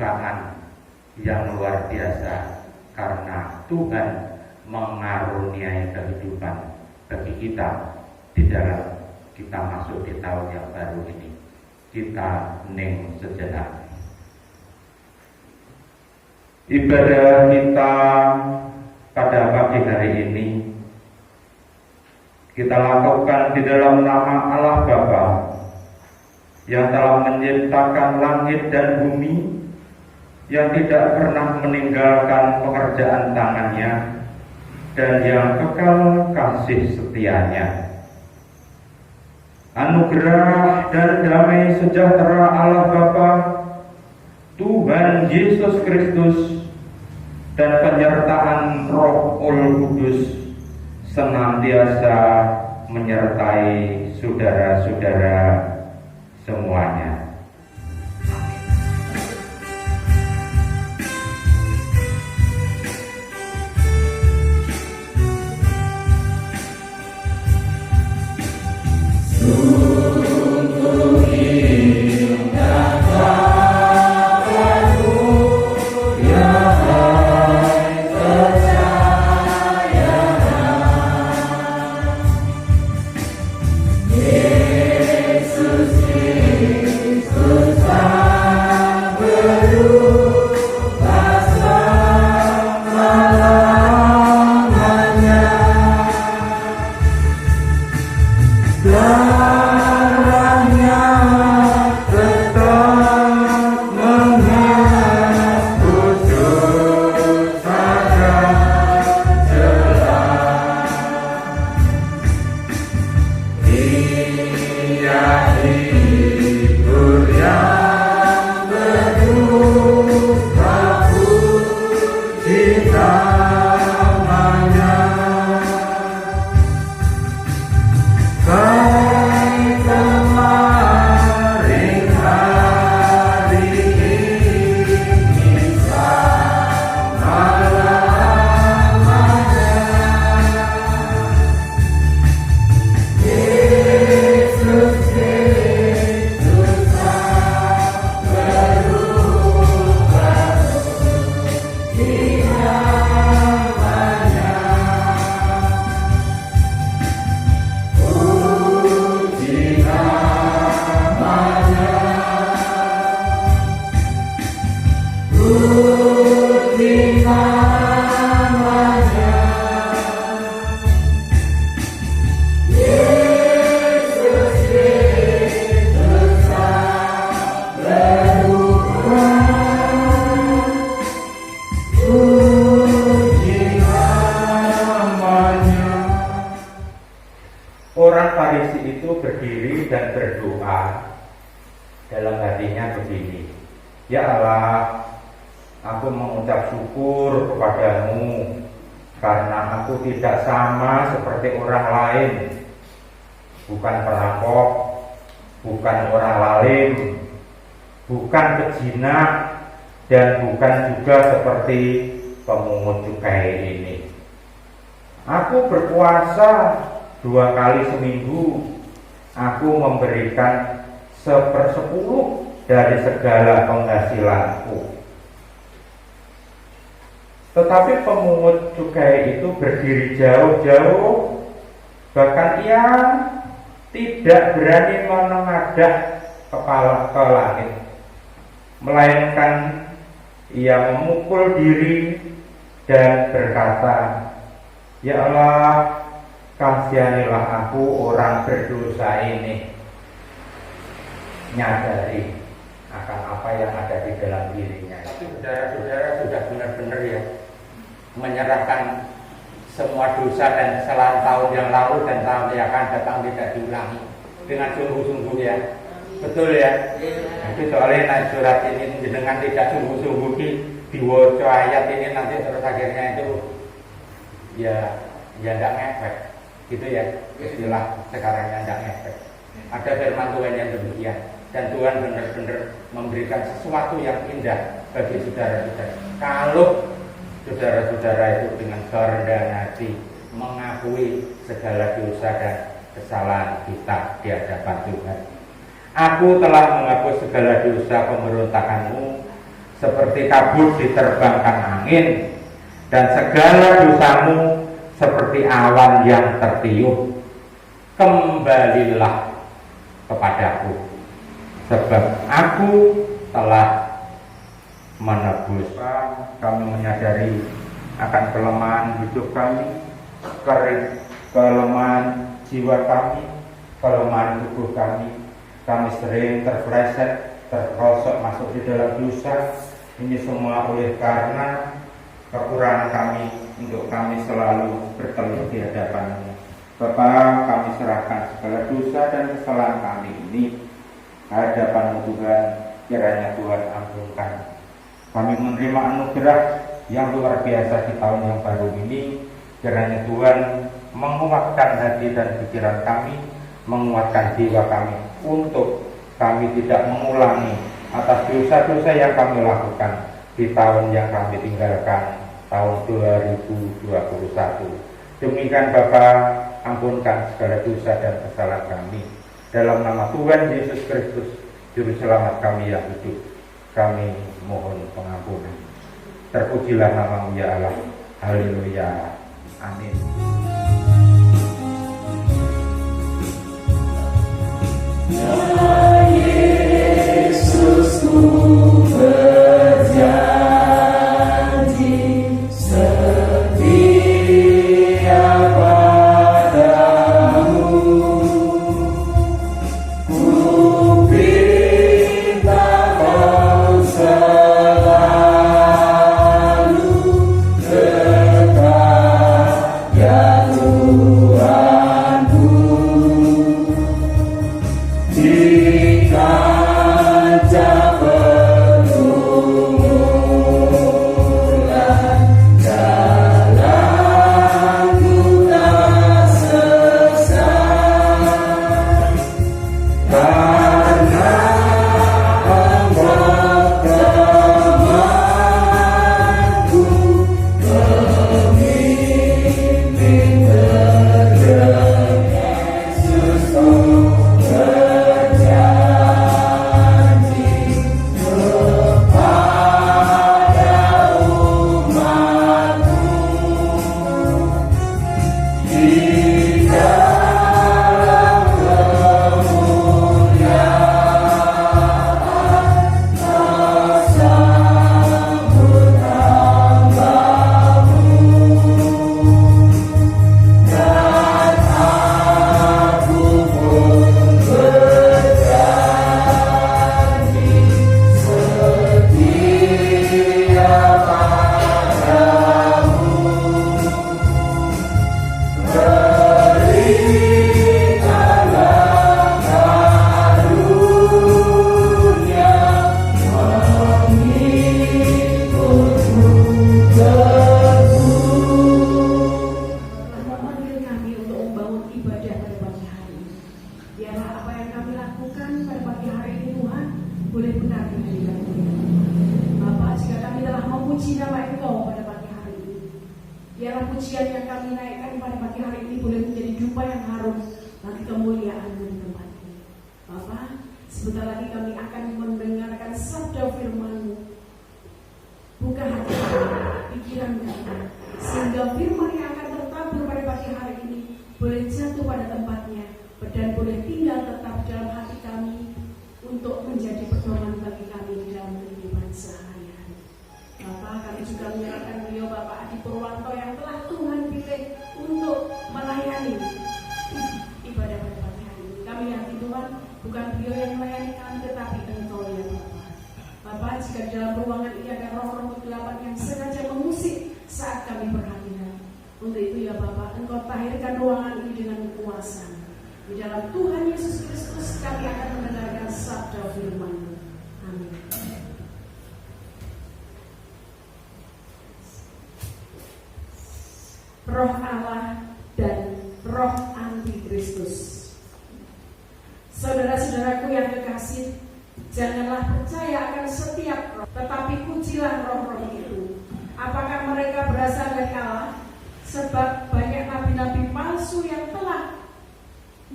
kesukaan yang luar biasa karena Tuhan mengaruniai kehidupan bagi kita di dalam kita masuk di tahun yang baru ini. Kita ning sejenak. Ibadah kita pada pagi hari ini kita lakukan di dalam nama Allah Bapa yang telah menciptakan langit dan bumi, yang tidak pernah meninggalkan pekerjaan tangannya, dan yang kekal kasih setianya. Anugerah dan damai sejahtera Allah Bapa, Tuhan Yesus Kristus, dan penyertaan Roh Kudus senantiasa menyertai saudara-saudara semuanya. Orang Farisi itu berdiri dan berdoa dalam hatinya begini, "Ya Allah, aku mengucap syukur kepadamu karena aku tidak sama seperti orang lain, bukan perampok, bukan orang lalim, bukan pejinak, dan bukan juga seperti pemungut cukai ini. Aku berpuasa 2 kali seminggu, aku memberikan 1/10 dari segala penghasilanku." Tetapi pemungut cukai itu berdiri jauh-jauh, bahkan ia tidak berani menengadah kepala ke langit, melainkan ia memukul diri dan berkata, "Ya Allah, kasihanilah aku orang berdosa ini." Nyadari akan apa yang ada di dalam dirinya. Tapi saudara-saudara sudah benar-benar ya menyerahkan semua dosa dan kesalahan tahun yang lalu dan tahun yang akan datang tidak diulangi dengan sungguh-sungguh ya. Betul ya? Itu soalnya naik surat ini dengan tidak sungguh-sungguh diwoco ayat ini nanti terus akhirnya itu ya tidak ngefek. Gitu ya, istilah sekarang yang tidak ngefek. Ada firman Tuhan yang demikian, dan Tuhan benar-benar memberikan sesuatu yang indah bagi saudara-saudara. Kalau saudara-saudara itu dengan kerendahan hati mengakui segala dosa dan kesalahan kita di hadapan Tuhan. Aku telah menghapus segala dosa pemberontakanmu seperti kabut diterbangkan angin, dan segala dosamu seperti awan yang tertiup. Kembalilah kepadaku, sebab aku telah menebus. Kami menyadari akan kelemahan hidup kami, kelemahan jiwa kami, kelemahan tubuh kami. Kami sering terpleset, terperosok masuk di dalam dosa. Ini semua oleh karena kekurangan kami untuk kami selalu bertelut di hadapan-Mu. Bapa, kami serahkan segala dosa dan kesalahan kami ini hadapan-Mu Tuhan. Kiranya Tuhan ampunkan. Kami menerima anugerah yang luar biasa di tahun yang baru ini. Kiranya Tuhan menguatkan hati dan pikiran kami, menguatkan jiwa kami untuk kami tidak mengulangi atas dosa-dosa yang kami lakukan di tahun yang kami tinggalkan, tahun 2021. Demikian Bapa, ampunkan segala dosa dan kesalahan kami. Dalam nama Tuhan Yesus Kristus, Juru Selamat kami yang hidup, kami mohon pengampunan. Terpujilah nama-Mu ya Allah. Haleluya. Amin. Ya Yesus, ku berjanji setia padamu. Ku minta Kau selalu dekat, ya Tuhanku. Jika Roh Allah dan roh antikristus. Saudara-saudaraku yang kekasih, janganlah percaya akan setiap roh, tetapi ujilah roh-roh itu. Apakah mereka berasal dari Allah? Sebab banyak nabi-nabi palsu yang telah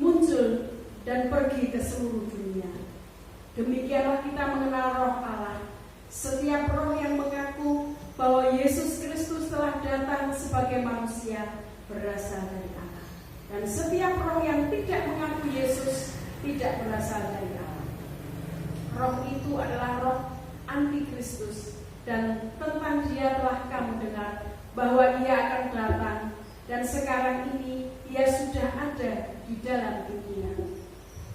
muncul dan pergi ke seluruh dunia. Demikianlah kita mengenal roh Allah. Setiap roh yang mengaku bahwa Yesus Kristus telah datang sebagai manusia berasal dari Allah. Dan setiap roh yang tidak mengaku Yesus tidak berasal dari Allah. Roh itu adalah roh antikristus, dan tentang dia telah kamu dengar bahwa ia akan datang, dan sekarang ini ia sudah ada di dalam dunia.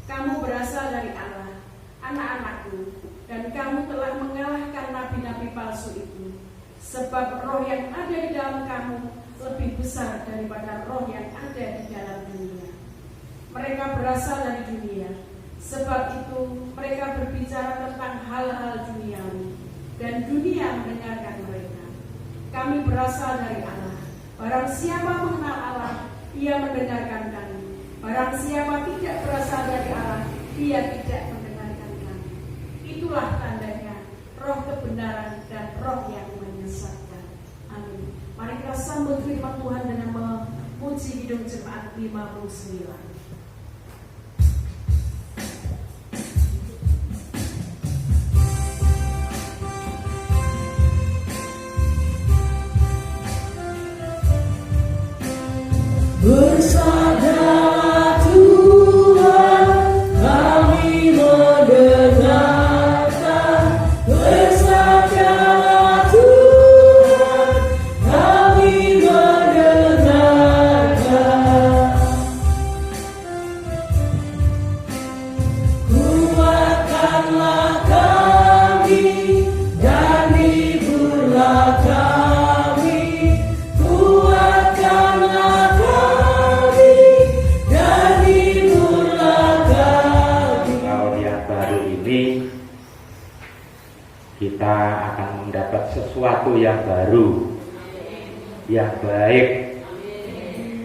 Kamu berasal dari Allah, anak-anakku, dan kamu telah mengalahkan nabi-nabi palsu itu, sebab roh yang ada di dalam kamu lebih besar daripada roh yang ada di dalam dunia. Mereka berasal dari dunia, sebab itu mereka berbicara tentang hal-hal duniawi, dan dunia mendengarkan mereka. Kami berasal dari Allah. Barang siapa mengenal Allah, ia mendengarkan kami. Barang siapa tidak berasal dari Allah, ia tidak mendengarkan kami. Itulah tandanya roh kebenaran dan roh yang menyesatkan. Amin. Mari kita sambut firman Tuhan dengan memuji Kidung Jemaat 59. Bersadarlah Tuhan, kami mendengarkan. Bersadarlah Tuhan, kami mendengarkan. Kuatkanlah kami dan hiburlah kami. Kuatkanlah kami dan hiburlah kami. Tahun yang baru ini kita akan mendapat sesuatu yang baru, yang baik,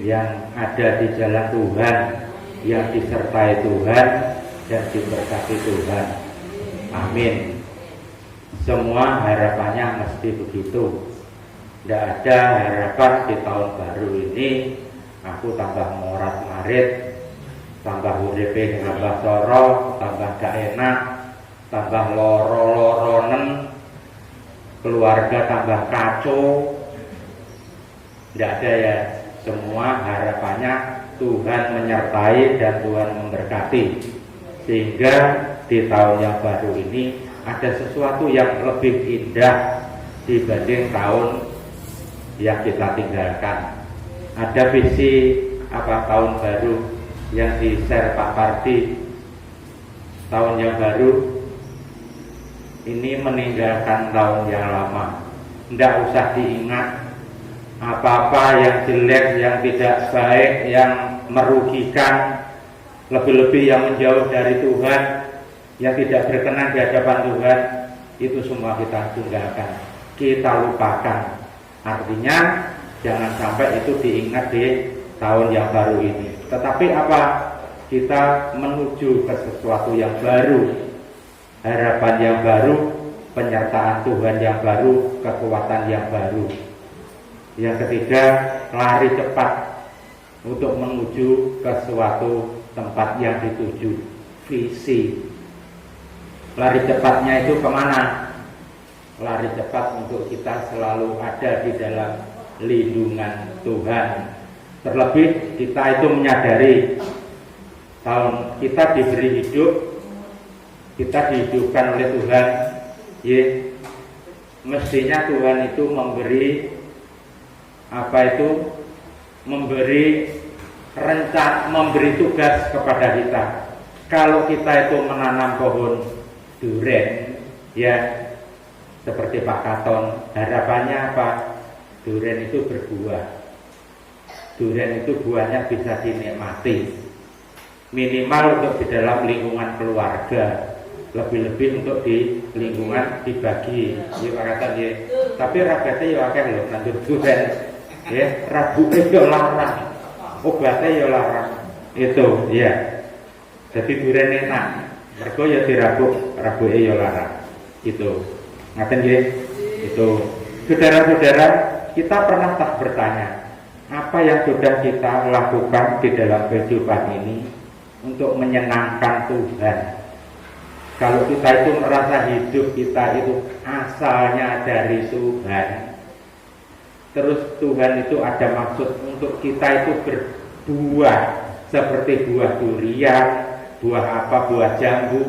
yang ada di jalan Tuhan, yang disertai Tuhan dan diberkati Tuhan. Amin. Semua harapannya mesti begitu. Tidak ada harapan di tahun baru ini aku tambah morat marit, tambah uripe tambah soro, tambah gak enak, tambah loro-loronen, keluarga tambah kacau. Tidak ada ya. Semua harapannya Tuhan menyertai dan Tuhan memberkati, sehingga di tahun yang baru ini ada sesuatu yang lebih indah dibanding tahun yang kita tinggalkan. Ada visi tahun baru yang di-share Pak Parti. Tahun yang baru ini meninggalkan tahun yang lama. Tidak usah diingat apa-apa yang jelek, yang tidak baik, yang merugikan, lebih-lebih yang menjauh dari Tuhan, yang tidak berkenan di hadapan Tuhan. Itu semua kita tinggalkan, kita lupakan. Artinya jangan sampai itu diingat di tahun yang baru ini. Tetapi apa? Kita menuju ke sesuatu yang baru, harapan yang baru, penyertaan Tuhan yang baru, kekuatan yang baru. Yang ketiga, lari cepat untuk menuju ke suatu tempat yang dituju, visi. Lari cepatnya itu kemana? Lari cepat untuk kita selalu ada di dalam lindungan Tuhan. Terlebih kita itu menyadari tahun kita diberi hidup, kita dihidupkan oleh Tuhan. Mestinya Tuhan itu memberi memberi rencana, memberi tugas kepada kita. Kalau kita itu menanam pohon duren, ya seperti Pak Katon, harapannya apa? Duren itu berbuah. Duren itu buahnya bisa dinikmati. Minimal untuk di dalam lingkungan keluarga, lebih-lebih untuk di lingkungan dibagi. Ya Pak Katon ya. Tapi ragatnya ya akeh lho nandur duren. Ya, rabuke yo larang. Obatnya yo larang. Itu, ya. Jadi duren enak. Mergo ya rabuke yo larang. Itu. Ngaten nggih? Itu. Saudara-saudara, kita pernah tak bertanya, apa yang sudah kita lakukan di dalam kehidupan ini untuk menyenangkan Tuhan? Kalau kita itu merasa hidup kita itu asalnya dari Tuhan, terus Tuhan itu ada maksud untuk kita itu berbuah seperti buah durian, buah apa, buah jambu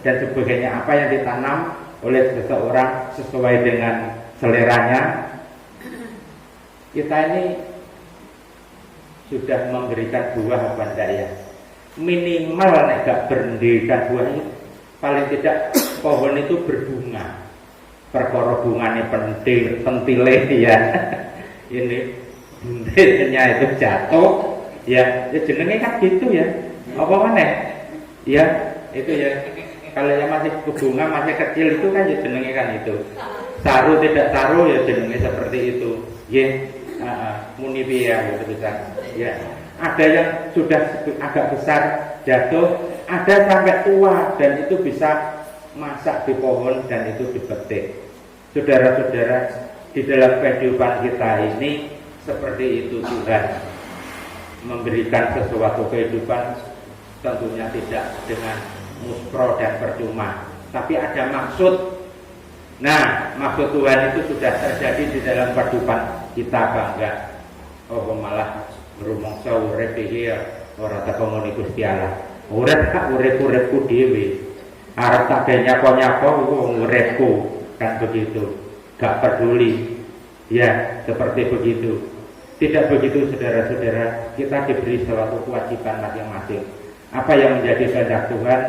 dan sebagainya, apa yang ditanam oleh seseorang sesuai dengan seleranya. Kita ini sudah memberikan buah apa enggak ya? Minimal nek gak berdirikan buahnya, paling tidak pohon itu berbunga. Perkara bunganya pentile ya. Ini buntilnya itu jatuh ya, jenenge kan gitu ya. Apa maneh? Ya, itu ya. Kalau yang masih bunga masih kecil itu kan ya jenenge kan itu. Saru tidak saru ya jenenge seperti itu. Ya, munibia gitu bisa. Ya. Ada yang sudah agak besar jatuh, ada sampai tua dan itu bisa masak di pohon dan itu dipetik. Saudara-saudara, di dalam kehidupan kita ini seperti itu, Tuhan memberikan sesuatu kehidupan tentunya tidak dengan muspro dan percuma, tapi ada maksud. Nah, maksud Tuhan itu sudah terjadi di dalam kehidupan kita, bangga. Oh, malah rumangsa urip iki ora takoni Gusti Allah. Urip tak urip-uripku dhewe. Arep tak nyapa-nyapa iku uripku, kan begitu. Gak peduli. Ya, seperti begitu. Tidak begitu, saudara-saudara. Kita diberi suatu kewajiban masing-masing. Apa yang menjadi kehendak Tuhan?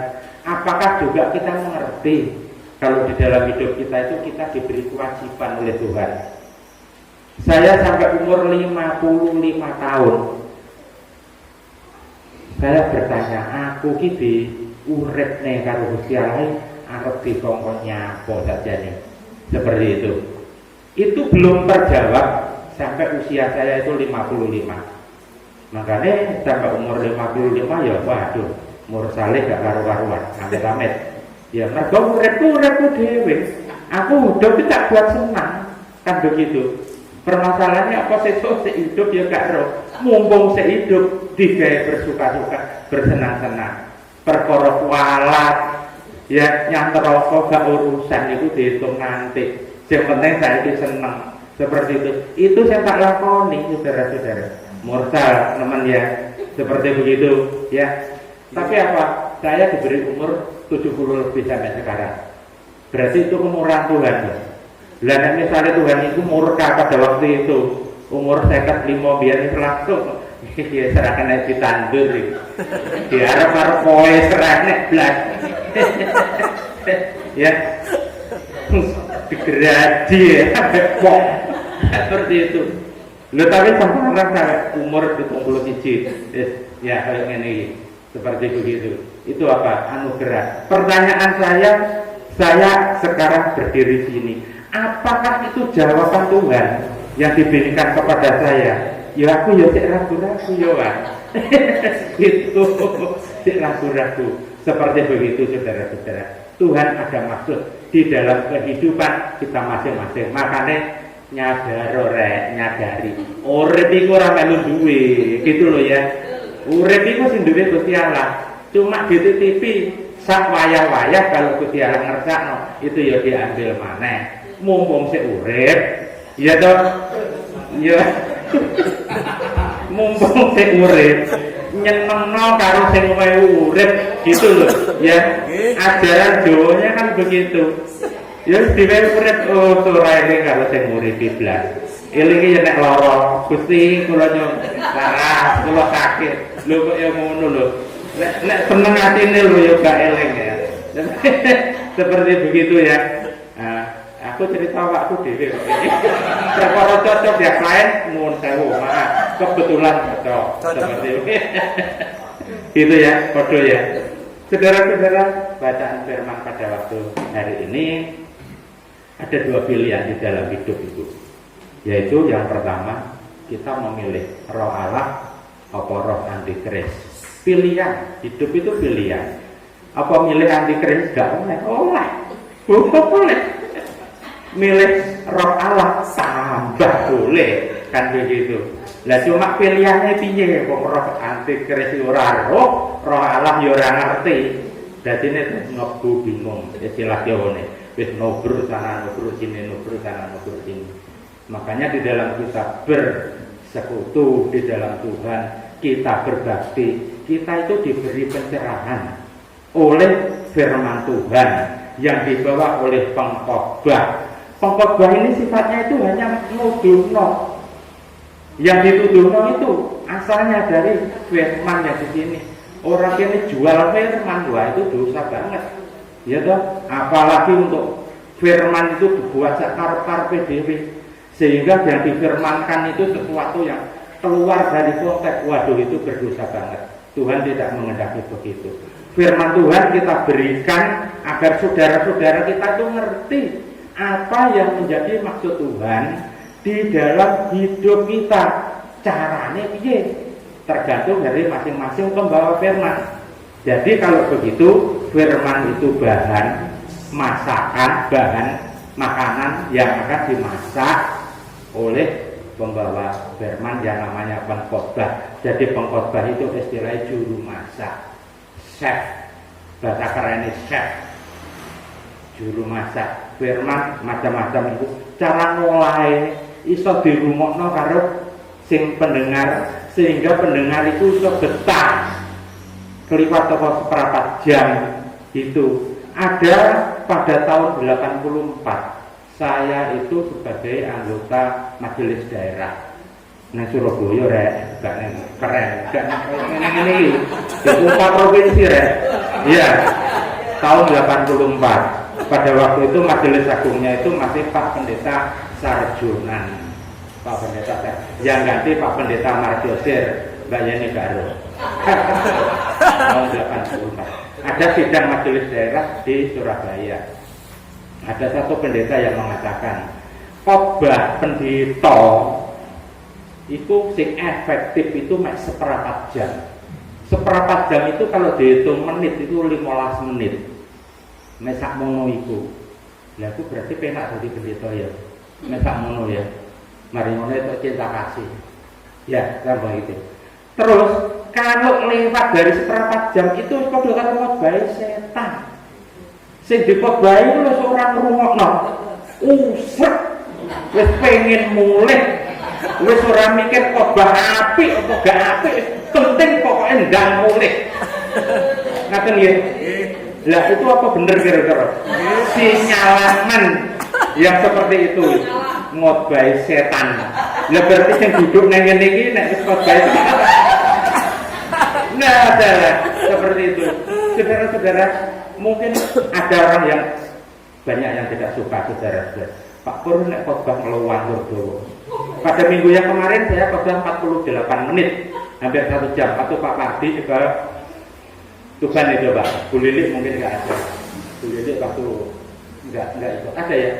Apakah juga kita mengerti kalau di dalam hidup kita itu kita diberi kewajiban oleh Tuhan? Saya sampai umur 55 tahun, saya bertanya, aku ki urip nih karo Gusti Allah arep dikongkon nyapa saja nih. Seperti itu. Itu belum terjawab sampai usia saya itu 55. Makanya sampai umur 55 ya waduh, umur saleh gak karu-karuan, amit-amit. Ya mergo uripku dhewe. Aku hidup tak buat senang, kan begitu. Permasalahannya apa sesuk hidup ya gak roh. Mumpung sehidup digawe bersuka-suka, bersenang-senang. Perkara kualat ya nyang neraka gak urusan itu dihitung nanti. Yang penting saya senang. Seperti itu. Itu saya tak lakoni, saudara-saudara. Mursal teman ya. Seperti begitu ya. Tapi apa? Saya diberi umur 70 lebih sampai sekarang. Berarti itu kemurahan Tuhan. Lah misalnya Tuhan itu murka pada waktu itu umur 55 biar itu langsung ya serahkan aja ditandur diharap harap poe serahkan blas ya digeradi ya sampai pok seperti itu. Loh tapi sampai sampai umur 71 ya kayak ini seperti begitu. Itu apa? Anugerah. Pertanyaan saya sekarang berdiri sini, apakah itu jawaban Tuhan yang diberikan kepada saya? Ya aku ya cek ragu-ragu ya itu cek ragu-ragu. Seperti begitu, saudara-saudara. Tuhan ada maksud di dalam kehidupan kita masing-masing. Makanya nyadari urip iku ora melu duwe gitu loh ya. Urip iku sing duwe Gusti Allah. Cuma dititipi sak wayah-wayah kalau Gusti Allah ngersakno itu ya diambil maneh. Mumpung sik urip ya toh ya mumpung sik urip nyenengno karo sing urip gitu loh ya. Ajaran Jawanya kan begitu ya, diwe urip ora eling karo sing urip blas. Eling ya nek lara Gusti kula nyuwun laras kula sakit lho kok ya ngono lho. Nek seneng atine lho ya gak eling ya. Seperti begitu ya. Nah, aku cerita waktu dhewe kok iki. Perkara cocok ya klien nuwun sewu, maaf kebetulan cocok. Seperti itu. Gitu ya, podo ya. Saudara-saudara, bacaan firman pada waktu hari ini ada dua pilihan di dalam hidup itu. Yaitu yang pertama, kita memilih roh Allah apa roh antikris. Pilihan, hidup itu pilihan. Apa milih antikris? Gak boleh. Boleh. Milih roh Allah tambah boleh, kan begitu. Lah cuma pilihannya piye? Kok roh antikris ora roh Allah ya ora ngerti. Dadi nek ngebu bingung istilah Jawane. Wis nubruk sana nubruk sini, nubruk sana nubruk sini. Makanya di dalam kita bersekutu di dalam Tuhan, kita berbakti, kita itu diberi pencerahan oleh firman Tuhan yang dibawa oleh pengkhotbah. Pengkhotbah ini sifatnya itu hanya nuduhno. Yang dituduhno itu asalnya dari firman yang di sini. Orang ini jual firman, wah itu dosa banget. Ya toh, apalagi untuk firman itu dibuat sakar PDW, sehingga yang difirmankan itu sesuatu yang keluar dari konteks, waduh itu berdosa banget. Tuhan tidak mengendaki begitu. Firman Tuhan kita berikan agar saudara-saudara kita itu ngerti apa yang menjadi maksud Tuhan di dalam hidup kita. Caranya piye? Tergantung dari masing-masing pembawa firman. Jadi kalau begitu, firman itu bahan masakan, bahan makanan yang akan dimasak oleh pembawa firman yang namanya pengkhotbah. Jadi pengkhotbah itu istilahnya juru masak, chef, bahasa kerennya chef, juru masak. Firman macam-macam itu cara ngolahnya iso dirungokno karo sing pendengar, sehingga pendengar itu iso betah kelipat toko seperempat jam. Itu ada pada tahun 84 saya itu sebagai anggota majelis daerah nang Surabaya rek, gak keren, gak ini di provinsi rek. Iya, tahun 84 pada waktu itu majelis agungnya itu masih Pak Pendeta Sarjonan, Pak Pendeta yang ganti Pak Pendeta Marjosir, Mbak Yeni Garo. Tahun 84 ada sidang majelis daerah di Surabaya. Ada satu pendeta yang mengatakan khotbah pendeta itu sing efektif itu mek seperempat jam. Seperempat jam itu kalau dihitung menit itu 15 menit. Mesak mono iku. Lah itu berarti penak dadi pendeta ya. Mesak mono ya. Mari ngono itu cinta kasih. Ya, gampang itu. Terus kalau lewat dari seperempat jam itu padha karo khotbah setan. Sing dikhotbah itu wis ora ngrungokno. Usrek. Wis pengen mulih. Wis ora mikir khotbah apik apa gak apik, penting pokoknya ndang mulih. Ngaten nggih. Lah itu apa bener kira-kira? Sinyalaman yang seperti itu ngotbah setan. Lah berarti sing duduk nang ngene iki nek wis khotbah nah, adalah seperti itu. Saudara-saudara, mungkin ada orang yang banyak yang tidak suka, saudara-saudara. Pak Pur nek khotbah ngeluwang dulu. Pada minggu yang kemarin saya khotbah 48 menit, hampir 1 jam. Atau Pak Pardi ke Tuhan itu Pak. Bu Lili mungkin nggak ada. Bu Lili waktu nggak ikut. Ada ya?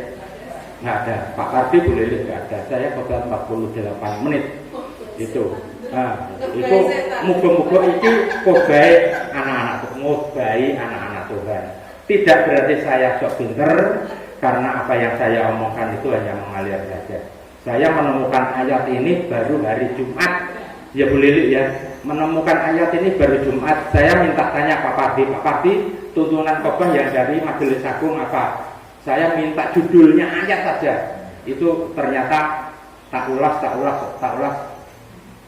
Nggak ada. Pak Pardi, Bu Lili nggak ada. Saya khotbah 48 menit. Itu. Nah, itu muga-muga itu khotbah anak-anak, ngobahi anak-anak Tuhan. Tidak berarti saya sok pinter, karena apa yang saya omongkan itu hanya mengalir saja. Saya menemukan ayat ini baru hari Jumat. Ya Bu Lili ya, menemukan ayat ini baru Jumat. Saya minta tanya Pak Pardi, Pak Pardi, tuntunan khotbah yang dari Majelis Agung apa? Saya minta judulnya ayat saja. Itu ternyata tak ulas.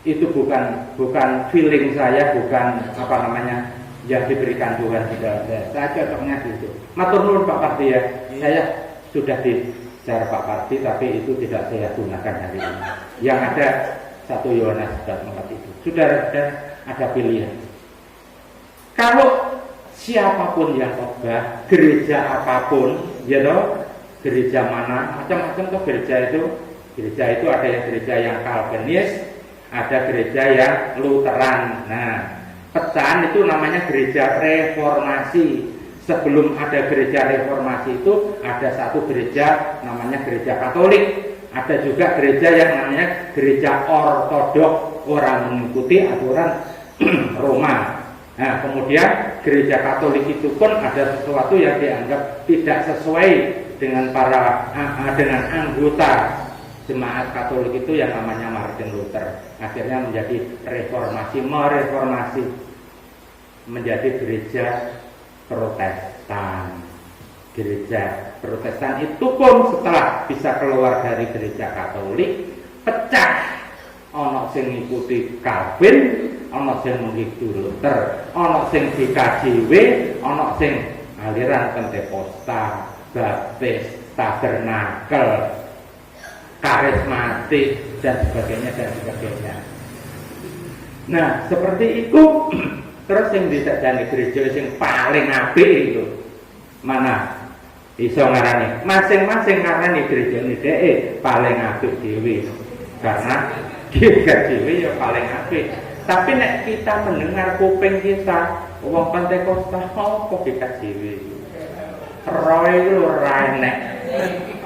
Itu bukan feeling saya, bukan apa namanya yang diberikan Tuhan di dalam saya. Saya cocoknya gitu. Matur nuwun Pak Pardi ya. Saya sudah dijar Pak Pardi, tapi itu tidak saya gunakan hari ini. Yang ada 1 Yohanes 4 itu. Sudah ada pilihan. Kalau siapapun yang khotbah, gereja apapun, ya toh, gereja mana, macam-macam tuh gereja itu. Gereja itu ada yang gereja yang Calvinis, ada gereja yang Lutheran. Nah, pecahan itu namanya gereja reformasi. Sebelum ada gereja reformasi itu ada satu gereja namanya gereja Katolik. Ada juga gereja yang namanya gereja ortodok, orang mengikuti aturan Roma. Nah, kemudian gereja Katolik itu pun ada sesuatu yang dianggap tidak sesuai dengan dengan anggota jemaat Katolik itu yang namanya Martin Luther. Akhirnya menjadi mereformasi menjadi gereja Protestan. Gereja Protestan itu pun setelah bisa keluar dari gereja Katolik pecah. Ana sing ngikuti Calvin, ana sing ngikuti Luther, ana sing GKJW, ana sing aliran Pentakosta, Baptis, Tabernakel, Karismatik dan sebagainya dan sebagainya. Nah, seperti itu. Terus yang disajani gereja yang paling apik itu mana? Iso ngarani masing-masing ngarani gereja ini paling apik dhewe. Karena GKJW ya paling apik. Tapi nek kita mendengar kuping kita wong Pentakosta apa GKJW. Roy lu ora enek.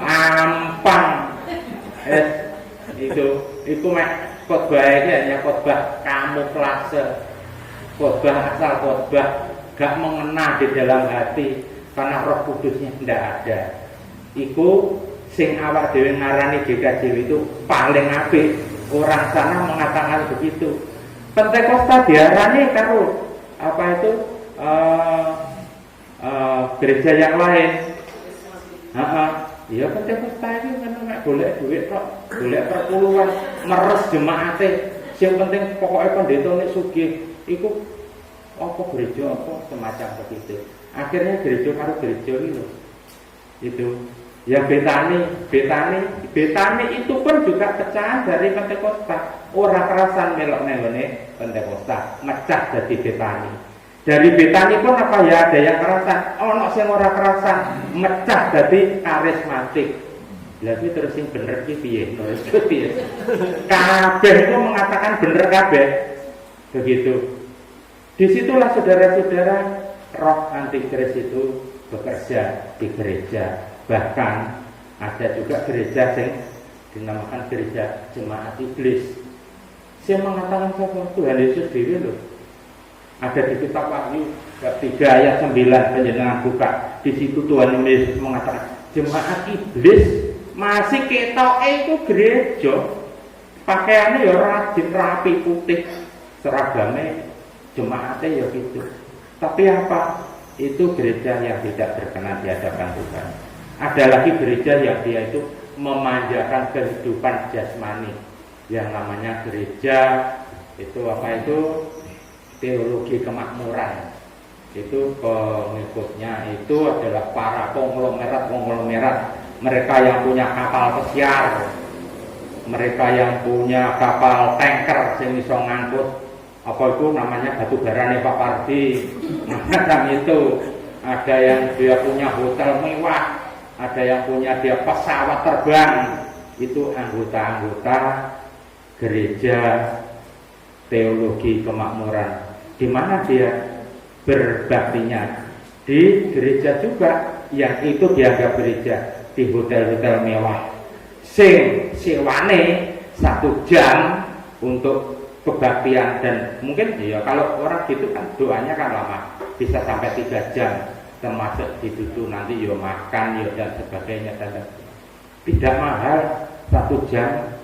Ampang. Itu mek khotbah iki hanya khotbah kamuflase. Khotbah asal khotbah gak mengena di dalam hati karena Roh Kudusnya tidak ada. Iku sing awak dhewe ngarani GKJW itu paling apik. Orang sana mengatakan begitu. Pentakosta diarani karo apa itu gereja yang lain. Iya Pentakosta iki memang golek duit kok, golek perpuluhan, meres jemaate. Sing penting pokoknya pendetane sugih. Iku apa gereja apa semacam begitu. Akhirnya gereja karo gereja itu ya Betani itu pun juga pecahan dari Pentakosta. Ora kerasan melok nengone Pentakosta, mecah dari Betani. Dari Betani pun apa ya ada yang kerasan, ono sing ora kerasan, mecah dari Karismatik. Lagi terus sing bener iki piye? Terus piye? Kabeh itu mengatakan bener kabeh. Begitu. Disitulah saudara-saudara roh antikris itu bekerja di gereja. Bahkan ada juga gereja yang dinamakan gereja jemaat iblis. Saya mengatakan siapa? Tuhan Yesus dewi loh. Ada di kitab Wahyu 3 ayat 9 panjenengan buka. Di situ Tuhan Yesus mengatakan jemaat iblis masih ketok itu gereja. Pakaiannya ya rajin rapi putih, seragamnya jemaatnya ya gitu. Tapi apa? Itu gereja yang tidak berkenan di hadapan Tuhan. Ada lagi gereja yang dia itu memanjakan kehidupan jasmani, yang namanya gereja itu apa itu teologi kemakmuran. Itu pengikutnya itu adalah para konglomerat. Mereka yang punya kapal pesiar, mereka yang punya kapal tanker sing iso ngangkut apa itu namanya batu barane Pak Pardi. Macam itu. Ada yang dia punya hotel mewah, ada yang punya dia pesawat terbang. Itu anggota-anggota gereja teologi kemakmuran. Di mana dia berbaktinya? Di gereja juga, yang itu dianggap gereja, di hotel-hotel mewah. Sing sewane 1 jam untuk kebaktian, dan mungkin ya kalau orang gitu kan doanya kan lama, bisa sampai 3 jam, termasuk di situ nanti ya makan ya dan sebagainya, dan tidak mahal 1 jam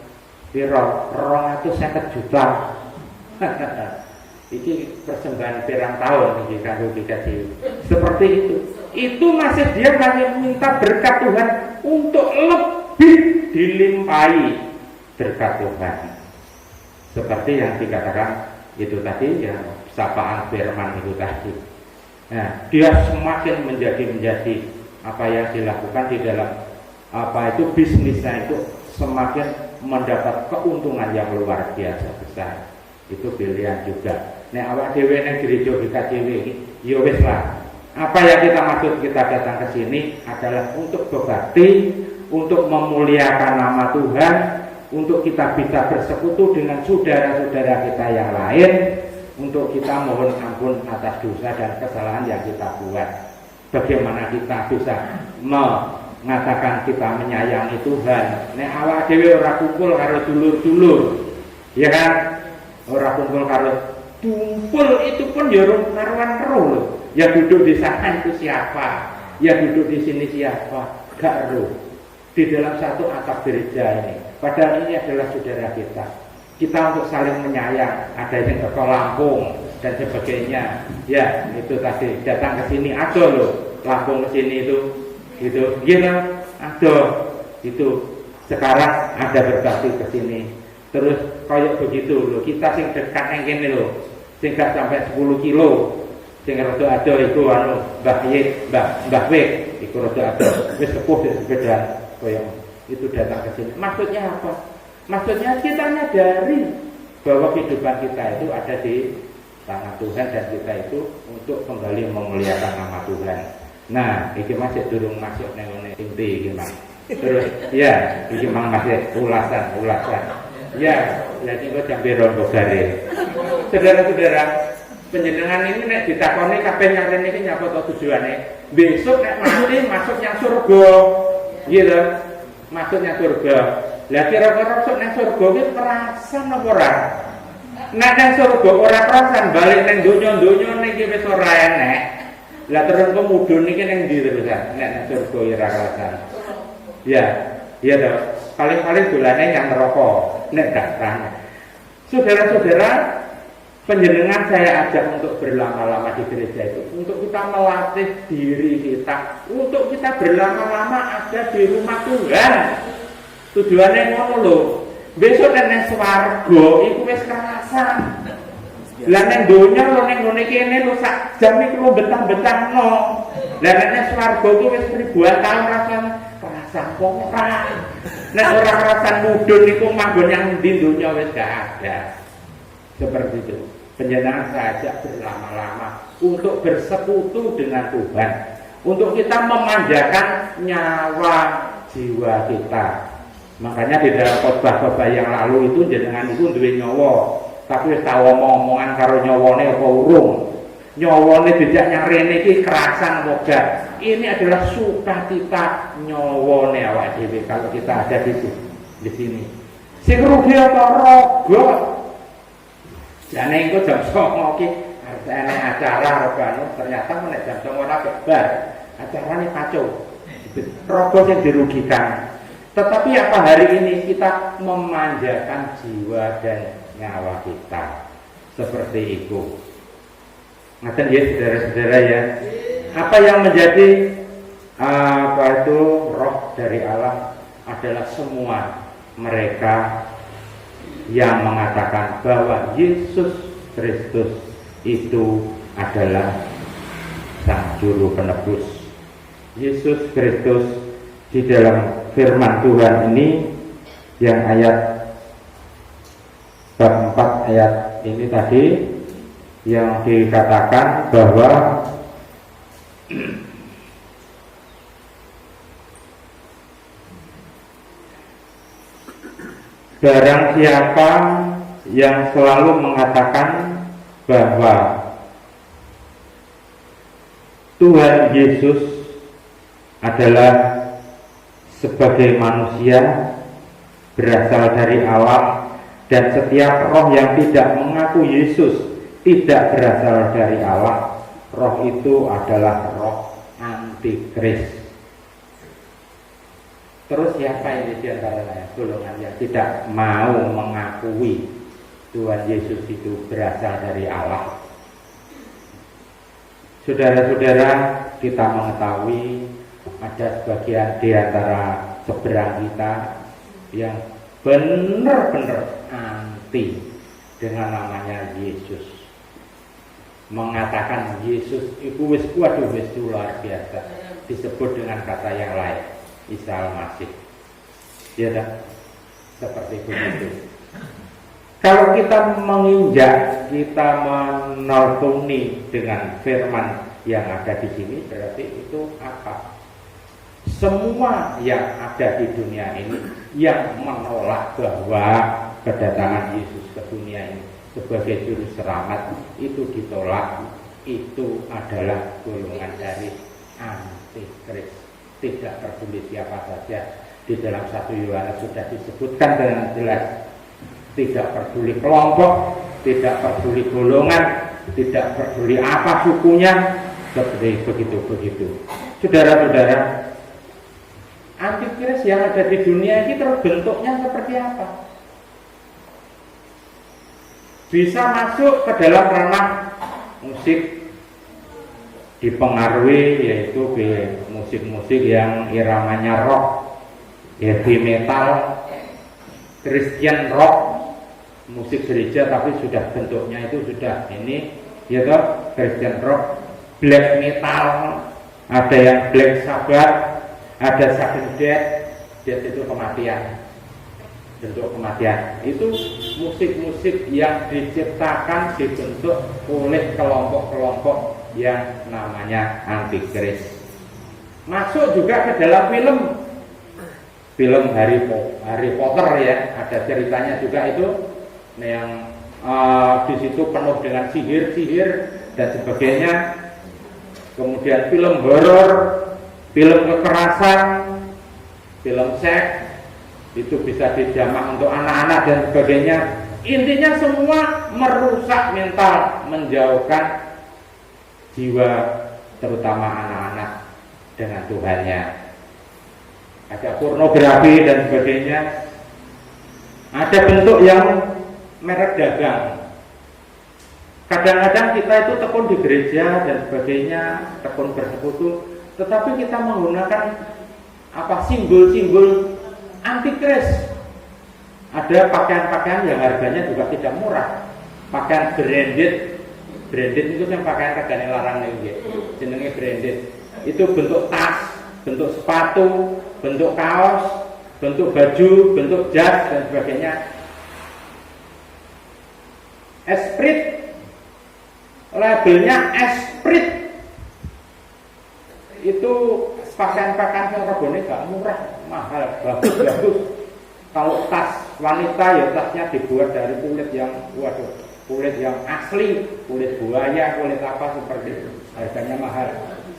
piro 250 juta. Ini persembahan pirang tahun ini kanggo dikasih. Seperti itu. Itu masih dia hanya minta berkat Tuhan untuk lebih dilimpahi berkat Tuhan. Seperti yang dikatakan itu tadi, yang sapaan firman itu tadi. Nah, dia semakin menjadi apa yang dilakukan di dalam apa itu bisnisnya itu semakin mendapat keuntungan yang luar biasa besar. Itu pilihan juga. Nek awak dhewe nang gereja GKJW iki ya wis lah. Apa yang kita maksud kita datang ke sini adalah untuk berbakti, untuk memuliakan nama Tuhan, untuk kita bisa bersekutu dengan saudara-saudara kita yang lain, untuk kita mohon ampun atas dosa dan kesalahan yang kita buat. Bagaimana kita bisa mengatakan kita menyayangi Tuhan? Nek awak dhewe ora kumpul karo dulur-dulur, ya kan? Ora kumpul karo tumpul itu pun ya karuan roh. Ya duduk di sana itu siapa? Ya duduk di sini siapa? Gak roh. Di dalam satu atap gereja ini. Padahal ini adalah saudara kita. Kita untuk saling menyayang. Ada yang ke Lampung, dan sebagainya. Ya, itu tadi datang ke sini ada loh, Lampung ke sini itu gitu. Iya, ada. Itu sekarang ada berbakti ke sini. Terus kayak begitu loh, kita sing dekat yang kene loh, sing gak sampai 10 kilo, sing rada ada iku anu Mbah W, iku rada ada, wis sepuh di sepeda koyo itu datang ke sini. Maksudnya apa? Maksudnya kita nyadari bahwa kehidupan kita itu ada di tangan Tuhan dan kita itu untuk kembali memuliakan nama Tuhan. Nah, iki masih durung masuk nang ngene inti iki, Mas. Terus ya, iki mang masih ulasan. Ya, jadi kok jambe rondo gare. Saudara-saudara, penjenengan ini nek ditakoni kabeh nyaren iki nyapa to tujuane? Besok nek mati masuk yang surga. Gitu. Masuk yang surga. Lah kira-kira masuk nang surga iki kerasan apa ora? Nek nang surga ora kerasan, balik nang donya-donya niki wis ora enek. Lah terus kemudun niki nang ndi terusan? Nek nang surga ora kerasan. Ya, iya toh. Paling-paling dolane yang neraka, nek gak terang. Saudara-saudara, penjenengan saya ajak untuk berlama-lama di gereja itu, untuk kita melatih diri kita, untuk kita berlama-lama ada di rumah Tuhan. Tujuannya ngono lho. Besok nang swarga iku wis kerasan. Lah nang donya lho ning ngene kene lho sak jam iki lho betah-betahno. Lah nang swarga iku wis ribuan tahun rasane kerasan kok ora. Nek ora kerasan mudhun iku manggon yang ndi donya wis gak ada. Seperti itu. Penjenengan saya ajak berlama-lama untuk bersekutu dengan Tuhan, untuk kita memanjakan nyawa jiwa kita. Makanya di dalam khotbah-khotbah yang lalu itu jenengan itu duwe nyawa, tapi wis tau omong-omongan karo nyawane apa urung. Nyawane dijak nyarene iki kerasan apa gak. Ini adalah sukacita nyawane awak dhewe kalau kita ada di sini. Sing rugi apa raga? Jane engko jam 09.00 iki arep acara rebano ternyata nek jam 09.00 ora kebar. Acarane kacau. Raga sing dirugikan. Tetapi apa hari ini kita memanjakan jiwa dan nyawa kita seperti itu. Ngaten ya saudara-saudara ya. Apa yang menjadi roh dari Allah adalah semua mereka yang mengatakan bahwa Yesus Kristus itu adalah Sang Juru Penebus. Yesus Kristus di dalam firman Tuhan ini yang ayat bab 4 ayat ini tadi yang dikatakan bahwa barang siapa yang selalu mengatakan bahwa Tuhan Yesus adalah sebagai manusia berasal dari Allah, dan setiap roh yang tidak mengaku Yesus tidak berasal dari Allah, roh itu adalah roh antikris. Terus siapa ini diantara golongan yang tidak mau mengakui Tuhan Yesus itu berasal dari Allah? Saudara-saudara, kita mengetahui ada sebagian di antara seberang kita yang benar-benar anti dengan namanya Yesus, mengatakan Yesus itu wis luar biasa, disebut dengan kata yang lain Isa Al-Masih. Ya dah, seperti itu. Kalau kita menginjak, kita meneltuni dengan firman yang ada di sini, berarti itu apa? Semua yang ada di dunia ini yang menolak bahwa kedatangan Yesus ke dunia ini sebagai juru selamat itu ditolak, itu adalah golongan dari antikris. Tidak peduli siapa saja. Di dalam 1 Yohanes sudah disebutkan dengan jelas. Tidak peduli kelompok, tidak peduli golongan, tidak peduli apa sukunya, seperti begitu. Saudara-saudara, antikris yang ada di dunia ini terbentuknya seperti apa? bisa masuk ke dalam ranah musik, dipengaruhi yaitu musik-musik yang iramanya rock, heavy metal, Christian rock, musik gereja tapi sudah bentuknya itu sudah ini yaitu Christian rock, black metal, ada yang Black Sabbath, ada Sudden Death itu kematian, bentuk kematian. Itu musik-musik yang diciptakan dibentuk oleh kelompok-kelompok yang namanya antikris. Masuk juga ke dalam film Harry Potter ya, ada ceritanya juga itu yang di situ penuh dengan sihir dan sebagainya. Kemudian film horor, film kekerasan, film seks itu bisa dijamak untuk anak-anak dan sebagainya. Intinya semua merusak mental, menjauhkan jiwa terutama anak-anak dengan Tuhannya. Ada pornografi dan sebagainya. Ada bentuk yang merek dagang. Kadang-kadang kita itu tekun di gereja dan sebagainya, tekun bersekutu, tetapi kita menggunakan simbol-simbol antikris. Ada pakaian-pakaian yang harganya juga tidak murah. Pakaian branded itu yang pakaian regane larang nih, jenenge branded. Itu bentuk tas, bentuk sepatu, bentuk kaos, bentuk baju, bentuk jas dan sebagainya. Esprit, labelnya Esprit. Itu pakaian-pakaian yang regane gak murah, mahal, bagus. Kalau tas wanita ya tasnya dibuat dari kulit yang kulit yang asli, kulit buaya, kulit apa seperti itu. Harganya mahal,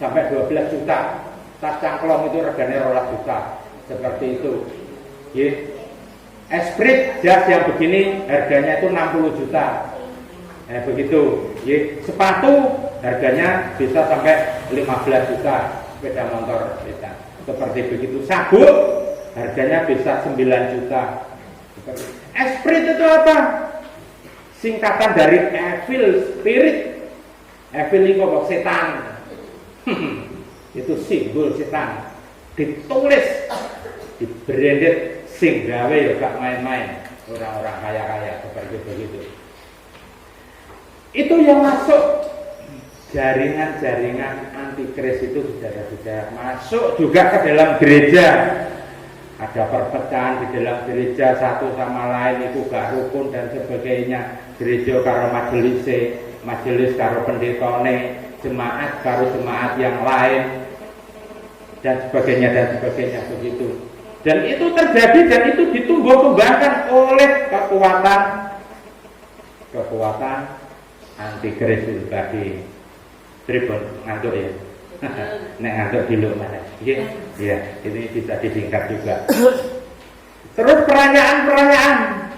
sampai 12 juta. Tas cangklong itu regane 12 juta, seperti itu. Esprit jas yang begini harganya itu 60 juta. Begitu. Sepatu harganya bisa sampai 15 juta, sepeda motor bisa. Seperti begitu. Sabuk harganya bisa 9 juta. Esprit itu apa? Singkatan dari evil spirit. Evil itu kok setan. Itu simbol setan. Ditulis, di branded, sing gawe ya gak main-main. Orang-orang kaya-kaya seperti begitu. Itu yang masuk jaringan-jaringan antikris itu, saudara-saudara, masuk juga ke dalam gereja. Ada perpecahan di dalam gereja, satu sama lain itu gak rukun dan sebagainya. Gereja karo majelis karo pendetone, jemaat karo jemaat yang lain dan sebagainya begitu. Dan itu terjadi dan itu ditumbuh-kembangkan oleh kekuatan antikris itu tadi. Tribun ngantuk ya. Nek ngantuk dulu mana? Iya, ini bisa disingkat juga. Terus perayaan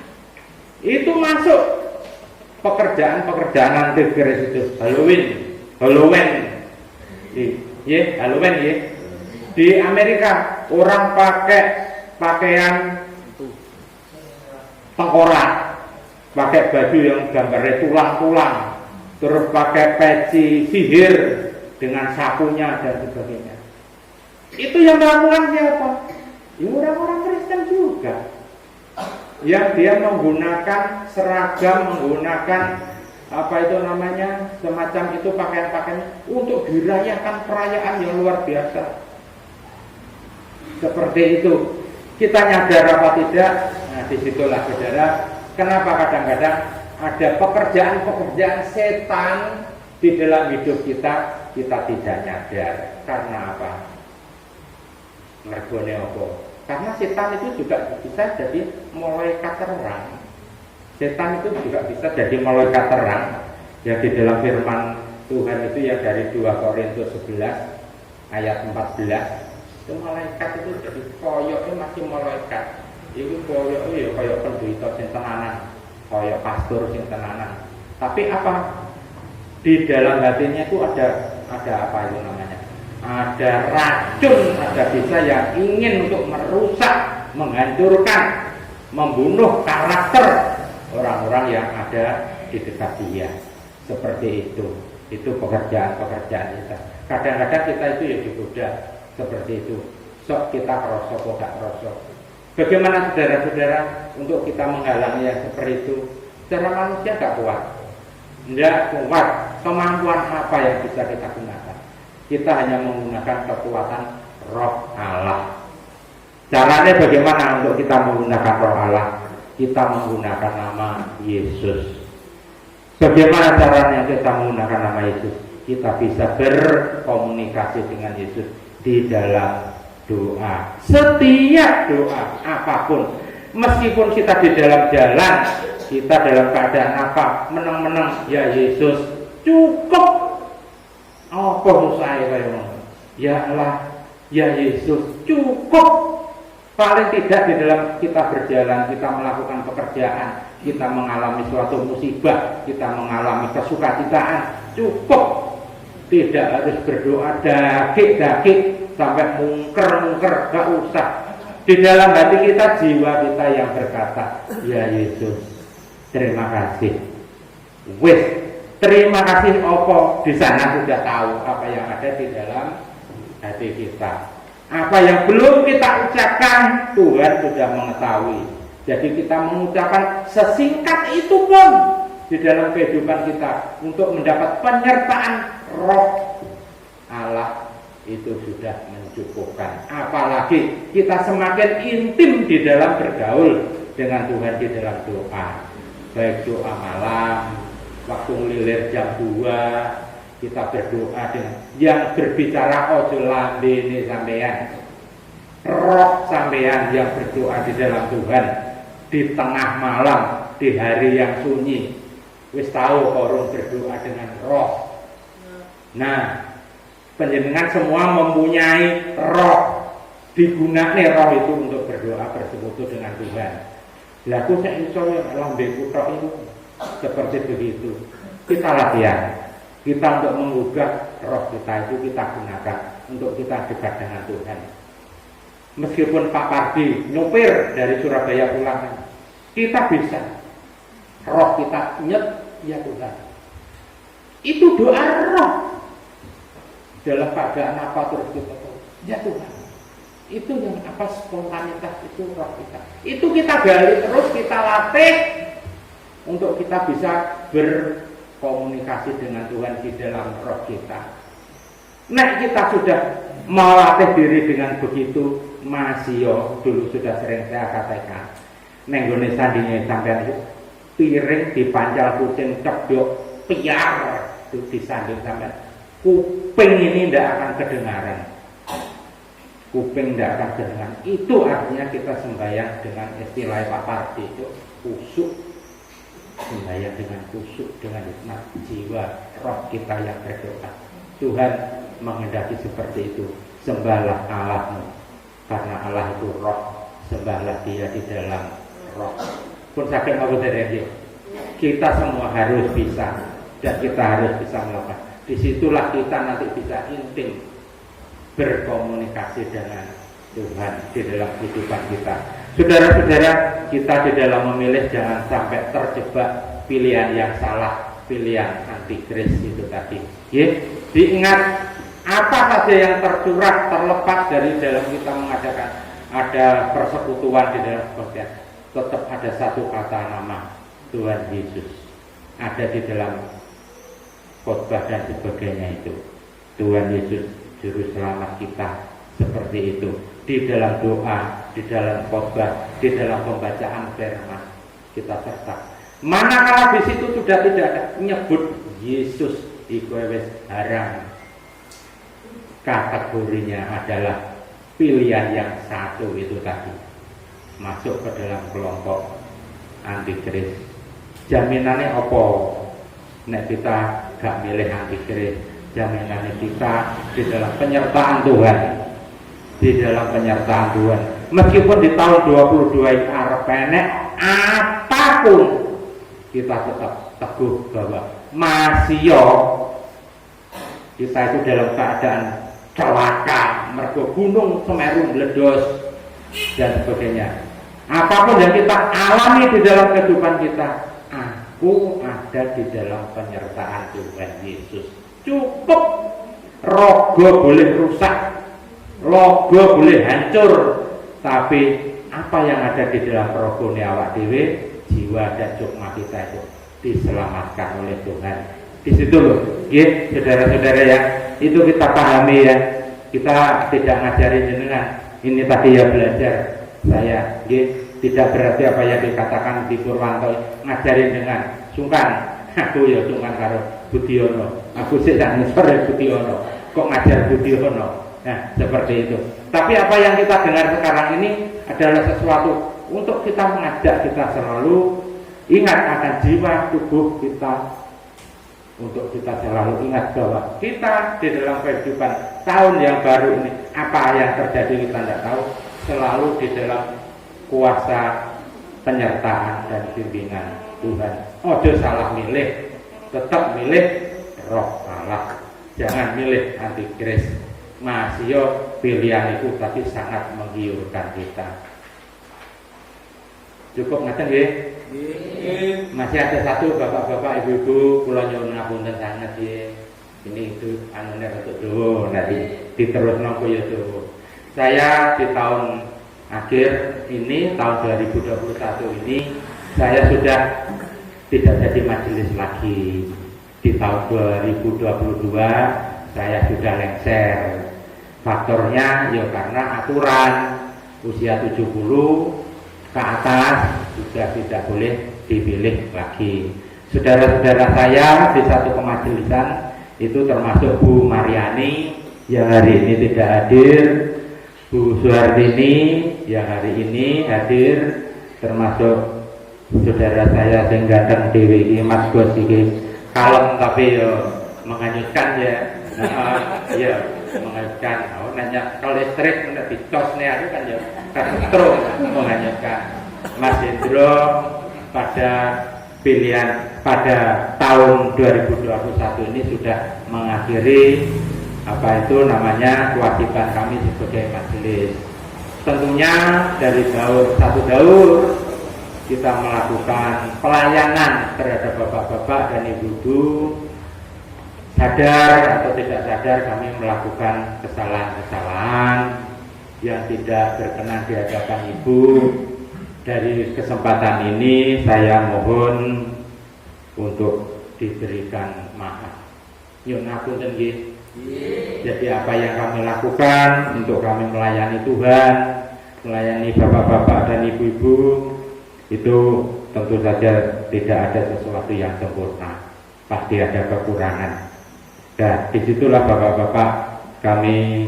itu masuk pekerjaan antikris itu. Halloween. Halloween. Di Amerika orang pakai pakaian tengkorak, pakai baju yang gambarnya tulang-tulang, terus pakai peci sihir dengan sapunya dan sebagainya. Itu yang melakukan siapa? Ya orang-orang Kristen juga. Yang dia menggunakan seragam, menggunakan semacam itu pakaian-pakaian untuk dirayakan perayaan yang luar biasa. Seperti itu. Kita nyadar apa tidak? Nah, disitulah saudara, kenapa kadang-kadang ada pekerjaan setan di dalam hidup kita tidak nyadar. Karena apa? Mergone apa? Karena setan itu juga bisa jadi malaikat terang. Setan itu juga bisa jadi malaikat terang. Ya, di dalam firman Tuhan itu ya dari 2 Korintus 11 ayat 14. Itu malaikat itu jadi koyoknya masih malaikat. Itu koyoknya ya koyok pendeta sing tenanan, koyok pastor sing tenanan. Tapi apa? Di dalam hatinya itu ada apa itu namanya? Ada racun, ada bisa yang ingin untuk merusak, menghancurkan, membunuh karakter orang-orang yang ada di dekat dia. Seperti itu pekerjaan kita. Kadang-kadang kita itu ya digoda seperti itu. Sok kita kerosok kok gak kerosok. Bagaimana saudara-saudara untuk kita menghalangi yang seperti itu? Secara manusia gak kuat. Tidak kuat. Kemampuan apa yang bisa kita gunakan? Kita hanya menggunakan kekuatan Roh Allah. Caranya bagaimana untuk kita menggunakan Roh Allah? Kita menggunakan nama Yesus. Bagaimana caranya kita menggunakan nama Yesus? Kita bisa berkomunikasi dengan Yesus di dalam doa. Setiap doa apapun, meskipun kita di dalam jalan, kita dalam keadaan apa, meneng-meneng, ya Yesus cukup. Apa susah ya Allah, ya Yesus cukup. Paling tidak di dalam kita berjalan, kita melakukan pekerjaan, kita mengalami suatu musibah, kita mengalami kesukacitaan, cukup. Tidak harus berdoa dakik-dakik sampai mungker-mungker, gak usah. Di dalam hati kita, jiwa kita yang berkata, ya Yesus, terima kasih. Wis, terima kasih opo. Di sana sudah tahu apa yang ada di dalam hati kita. Apa yang belum kita ucapkan, Tuhan sudah mengetahui. Jadi kita mengucapkan sesingkat itu pun di dalam kehidupan kita untuk mendapat penyertaan Roh Allah itu sudah mencukupkan. Apalagi kita semakin intim di dalam bergaul dengan Tuhan di dalam doa. Baik doa malam, waktu ngelilir jam 2, kita berdoa dengan yang berbicara ojo lambe ini sampean. Roh sampean yang berdoa di dalam Tuhan di tengah malam, di hari yang sunyi. Wis tahu orang berdoa dengan roh. Nah, panjenengan semua mempunyai roh. Digunakan roh itu untuk berdoa bersekutu dengan Tuhan. Laku saya iso lambe kutok itu seperti begitu. Kita latihan. Kita untuk menggugah roh kita itu kita gunakan untuk kita dekat dengan Tuhan. Meskipun Pak Pardi nyopir dari Surabaya pulang, kita bisa. Roh kita nyet, ya Tuhan. Itu doa roh. Dalam keadaan apa terus kita, ya Tuhan. Itu yang apa spontanitas itu roh kita. Itu kita gali terus, kita latih untuk kita bisa berkomunikasi dengan Tuhan di dalam roh kita. Nah, kita sudah melatih diri dengan begitu, masih dulu sudah sering saya katakan. Nenggone sandingnya sampean itu piring dipancal kucing cedok piar itu disanding sampean. Kuping ini tidak akan kedengaran. Kuping tidak akan kedengaran. Itu artinya kita sembahyang dengan istilah Pak Pardi itu kusuk. Sembahyang dengan kusuk, dengan hikmat jiwa roh kita yang berdoa. Tuhan menghendaki seperti itu. Sembahlah Allahmu, karena Allah itu roh. Sembahlah Dia di dalam roh. Pun sakit mau terjadi. Kita semua harus bisa, dan kita harus bisa melakukan. Disitulah kita nanti bisa intim berkomunikasi dengan Tuhan di dalam kehidupan kita. Saudara-saudara, kita di dalam memilih jangan sampai terjebak pilihan yang salah, pilihan antikris itu tadi. Ya, diingat apa saja yang tercurah, terlepas dari dalam kita mengadakan ada persekutuan di dalam kemudian tetap ada satu kata nama Tuhan Yesus ada di dalam khotbah dan sebagainya itu. Tuhan Yesus juru selamat kita seperti itu di dalam doa, di dalam khotbah, di dalam pembacaan firman kita serta. Manakala di situ sudah tidak ada menyebut Yesus iku wis haram. Kategorinya adalah pilihan yang satu itu tadi, masuk ke dalam kelompok antikris. Jaminannya apa? Nek kita gak milih antikris, jaminannya kita di dalam penyertaan Tuhan, di dalam penyertaan Tuhan. Meskipun di tahun 22 ini arep enek apapun, kita tetap teguh bahwa masih kita itu dalam keadaan celaka, mergo gunung Semeru meledos dan sebagainya. Apapun yang kita alami di dalam kehidupan kita, aku ada di dalam penyertaan Tuhan Yesus. Cukup. Rogo boleh rusak, logo boleh hancur, tapi apa yang ada di dalam rogo ini awak dewe, jiwa dan sukma kita itu diselamatkan oleh Tuhan. Di situ loh, ya, saudara-saudara ya, itu kita pahami ya. Kita tidak ngajarin jenengan. Ini tadi ya belajar saya, ya, tidak berarti apa yang dikatakan di Purwanto ngajarin dengan sungkan. Aku ya sungkan karo Budiono. Aku sih tak ngisor Budiono. Kok ngajar Budiono? Nah, seperti itu. Tapi apa yang kita dengar sekarang ini adalah sesuatu untuk kita mengajak kita selalu ingat akan jiwa tubuh kita, untuk kita selalu ingat bahwa kita di dalam kehidupan tahun yang baru ini, apa yang terjadi kita tidak tahu, selalu di dalam kuasa penyertaan dan bimbingan Tuhan. Ojo salah milih, tetap milih Roh Allah, jangan milih antikris. Masih pilihan itu tapi sangat menggiurkan kita. Cukup ngaten nggih? Masih ada satu bapak-bapak, ibu-ibu, kula nyuwun ngapunten sanget nggih. Ini itu anune rada dawa, nanti diterusno kaya dawa. Saya di tahun akhir ini, tahun 2021 ini, saya sudah tidak jadi majelis lagi. Di tahun 2022 saya sudah lengser. Faktornya ya karena aturan usia 70 ke atas sudah tidak boleh dipilih lagi. Saudara-saudara saya di satu kemajelisan itu termasuk Bu Mariani yang hari ini tidak hadir, Bu Suhardini yang hari ini hadir, termasuk saudara saya sing ganteng dhewe iki Mas Bos iki kalem tapi yo menghanyutkan ya. Ya menghanyutkan. Nanya kalau listrik ndak dicosne aku kan ya katro menghanyutkan. Mas Hendro pada pilihan pada tahun 2021 ini sudah mengakhiri apa itu namanya kewajiban kami sebagai majelis. Tentunya dari satu daur kita melakukan pelayanan terhadap bapak-bapak dan ibu-ibu. Sadar atau tidak sadar kami melakukan kesalahan-kesalahan yang tidak berkenan di hadapan ibu. Dari kesempatan ini saya mohon untuk diberikan maaf. Nyuwun ngapunten nggih. Jadi apa yang kami lakukan untuk kami melayani Tuhan, melayani bapak-bapak dan ibu-ibu, itu tentu saja tidak ada sesuatu yang sempurna, pasti ada kekurangan. Dan disitulah bapak-bapak kami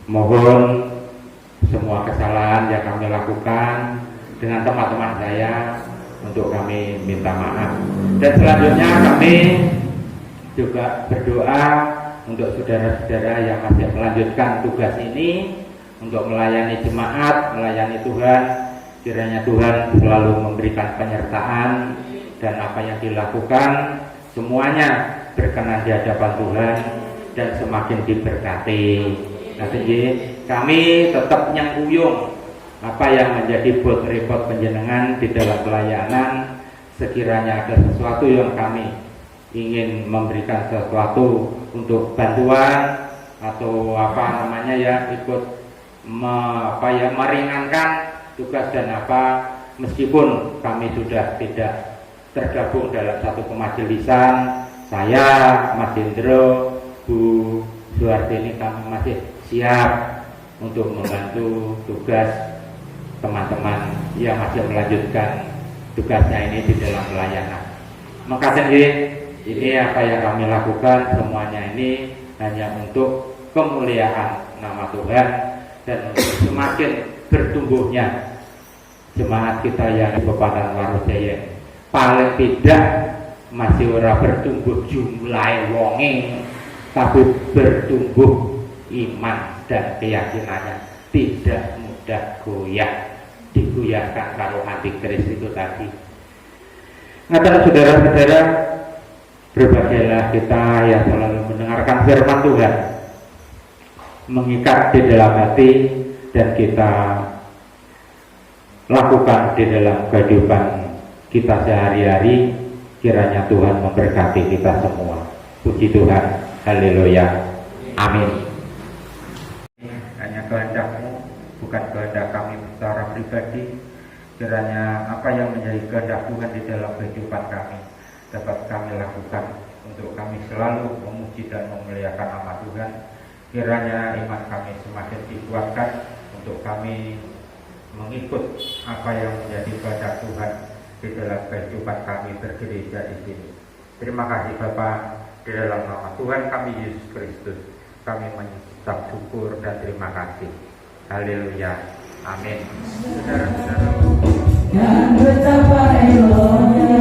mohon semua kesalahan yang kami lakukan dengan teman-teman saya untuk kami minta maaf. Dan selanjutnya kami juga berdoa untuk saudara-saudara yang masih melanjutkan tugas ini untuk melayani jemaat, melayani Tuhan. Kiranya Tuhan selalu memberikan penyertaan dan apa yang dilakukan semuanya berkenan di hadapan Tuhan dan semakin diberkati. Nanti kami tetap nyangkuyung apa yang menjadi buat repot penjenengan di dalam pelayanan. Sekiranya ada sesuatu yang kami ingin memberikan sesuatu untuk bantuan atau apa namanya ya ikut meringankan tugas dan apa, meskipun kami sudah tidak tergabung dalam satu kemajelisan, saya, Mas Hendro, Bu Suhardini, kami masih siap untuk membantu tugas teman-teman yang masih melanjutkan tugasnya ini di dalam pelayanan. Makasih. Ini apa yang kami lakukan semuanya ini hanya untuk kemuliaan nama Tuhan dan untuk semakin bertumbuhnya jemaat kita yang di Pepadan Warujaya. Paling tidak masih ora bertumbuh jumlah wonge, tapi bertumbuh iman dan keyakinannya tidak mudah goyah, digoyahkan kalau antikris itu tadi. Ngaten saudara-saudara, berbagailah kita yang selalu mendengarkan firman Tuhan, mengikat di dalam hati, dan kita lakukan di dalam kehidupan kita sehari-hari. Kiranya Tuhan memberkati kita semua. Puji Tuhan, haleluya, amin. Hanya kehendak-Mu, bukan kehendak kami secara pribadi. Kiranya apa yang menjadi kehendak Tuhan di dalam kehidupan kami dapat kami lakukan untuk kami selalu memuji dan memuliakan nama Tuhan. Kiranya iman kami semakin dikuatkan untuk kami mengikut apa yang menjadi kehendak Tuhan di dalam kehidupan kami bergereja di sini. Terima kasih Bapa, di dalam nama Tuhan kami Yesus Kristus kami mengucap syukur dan terima kasih. Haleluya, amin. Saudara-saudara, Dan betapa eloknya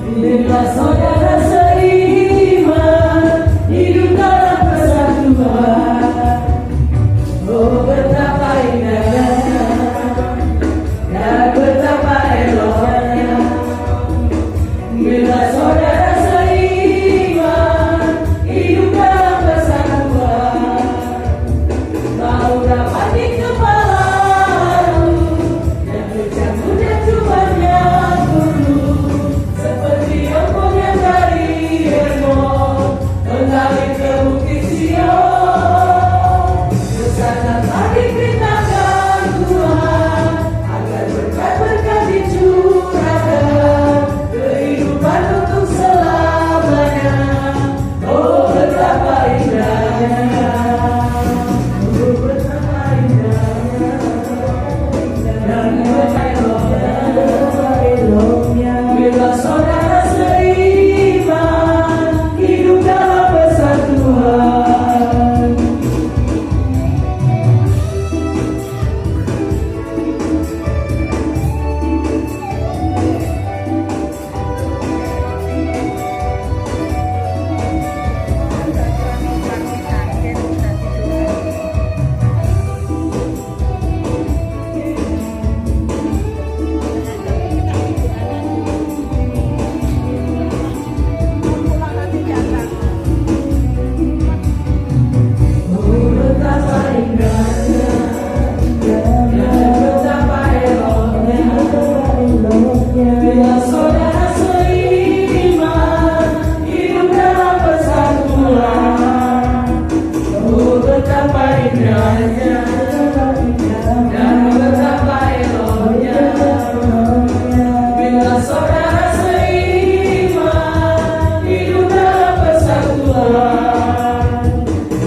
bila saudara seiman hidup dalam persatuan. Oh betapa indahnya dan betapa eloknya bila saudara seiman hidup dalam persatuan. Kau dapat dikepalamu yang bercampur dan cumanya dulu seperti ombak yang dari Hermon mengalir ke bukit Sion. Kesanalah diperintahkan Tuhan agar berkat-berkat dicurahkan kehidupan untuk selamanya. Oh betapa indahnya, oh betapa indahnya, dan betapa eloknya bila saudara seiman hidup dalam persatuan. Oh betapa indahnya dan betapa eloknya bila saudara seiman hidup dalam persatuan. Oh betapa indahnya dan betapa eloknya bila saudara seiman hidup dalam persatuan.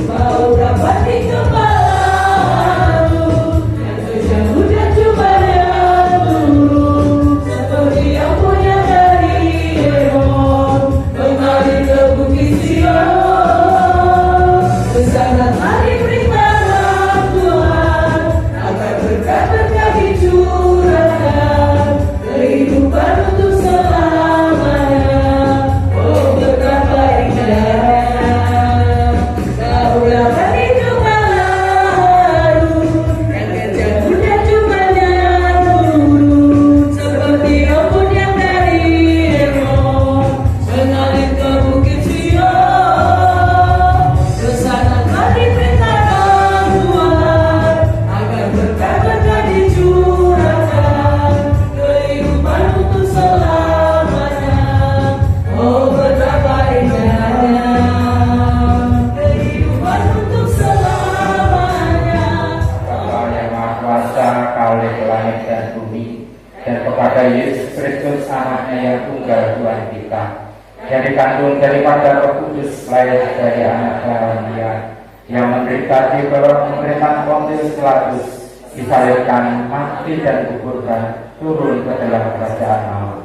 Kau dapat dikepalamu yang terjauh dan cumanya turun seperti ombak yang dari Hermon mengalir ke bukit Sion. Kesanalah diperintahkan Tuhan agar berkat-berkat dicurahkan kehidupan untuk selamanya. Oh betapa indahnya, kau dapat dikepalamu yang terjauh dan cumanya turun seperti ombak yang dari Hermon mengalir ke bukit Sion. Kesanalah diperintahkan Tuhan agar berkat-berkat dicurahkan kehidupan untuk selamanya. Oh betapa indahnya kehidupan untuk selamanya. Bapa yang Maha Kuasa, Kau oleh langit dan bumi, dan kepada Yesus Kristus anaknya yang tunggal Tuhan kita, yang dikandung daripada Roh Kudus, lahir dari anak Maria, yang menderita di bawah pemerintahan Pontius Pilatus, disalibkan, mati dan kuburkan, turun ke dalam kerajaan maut.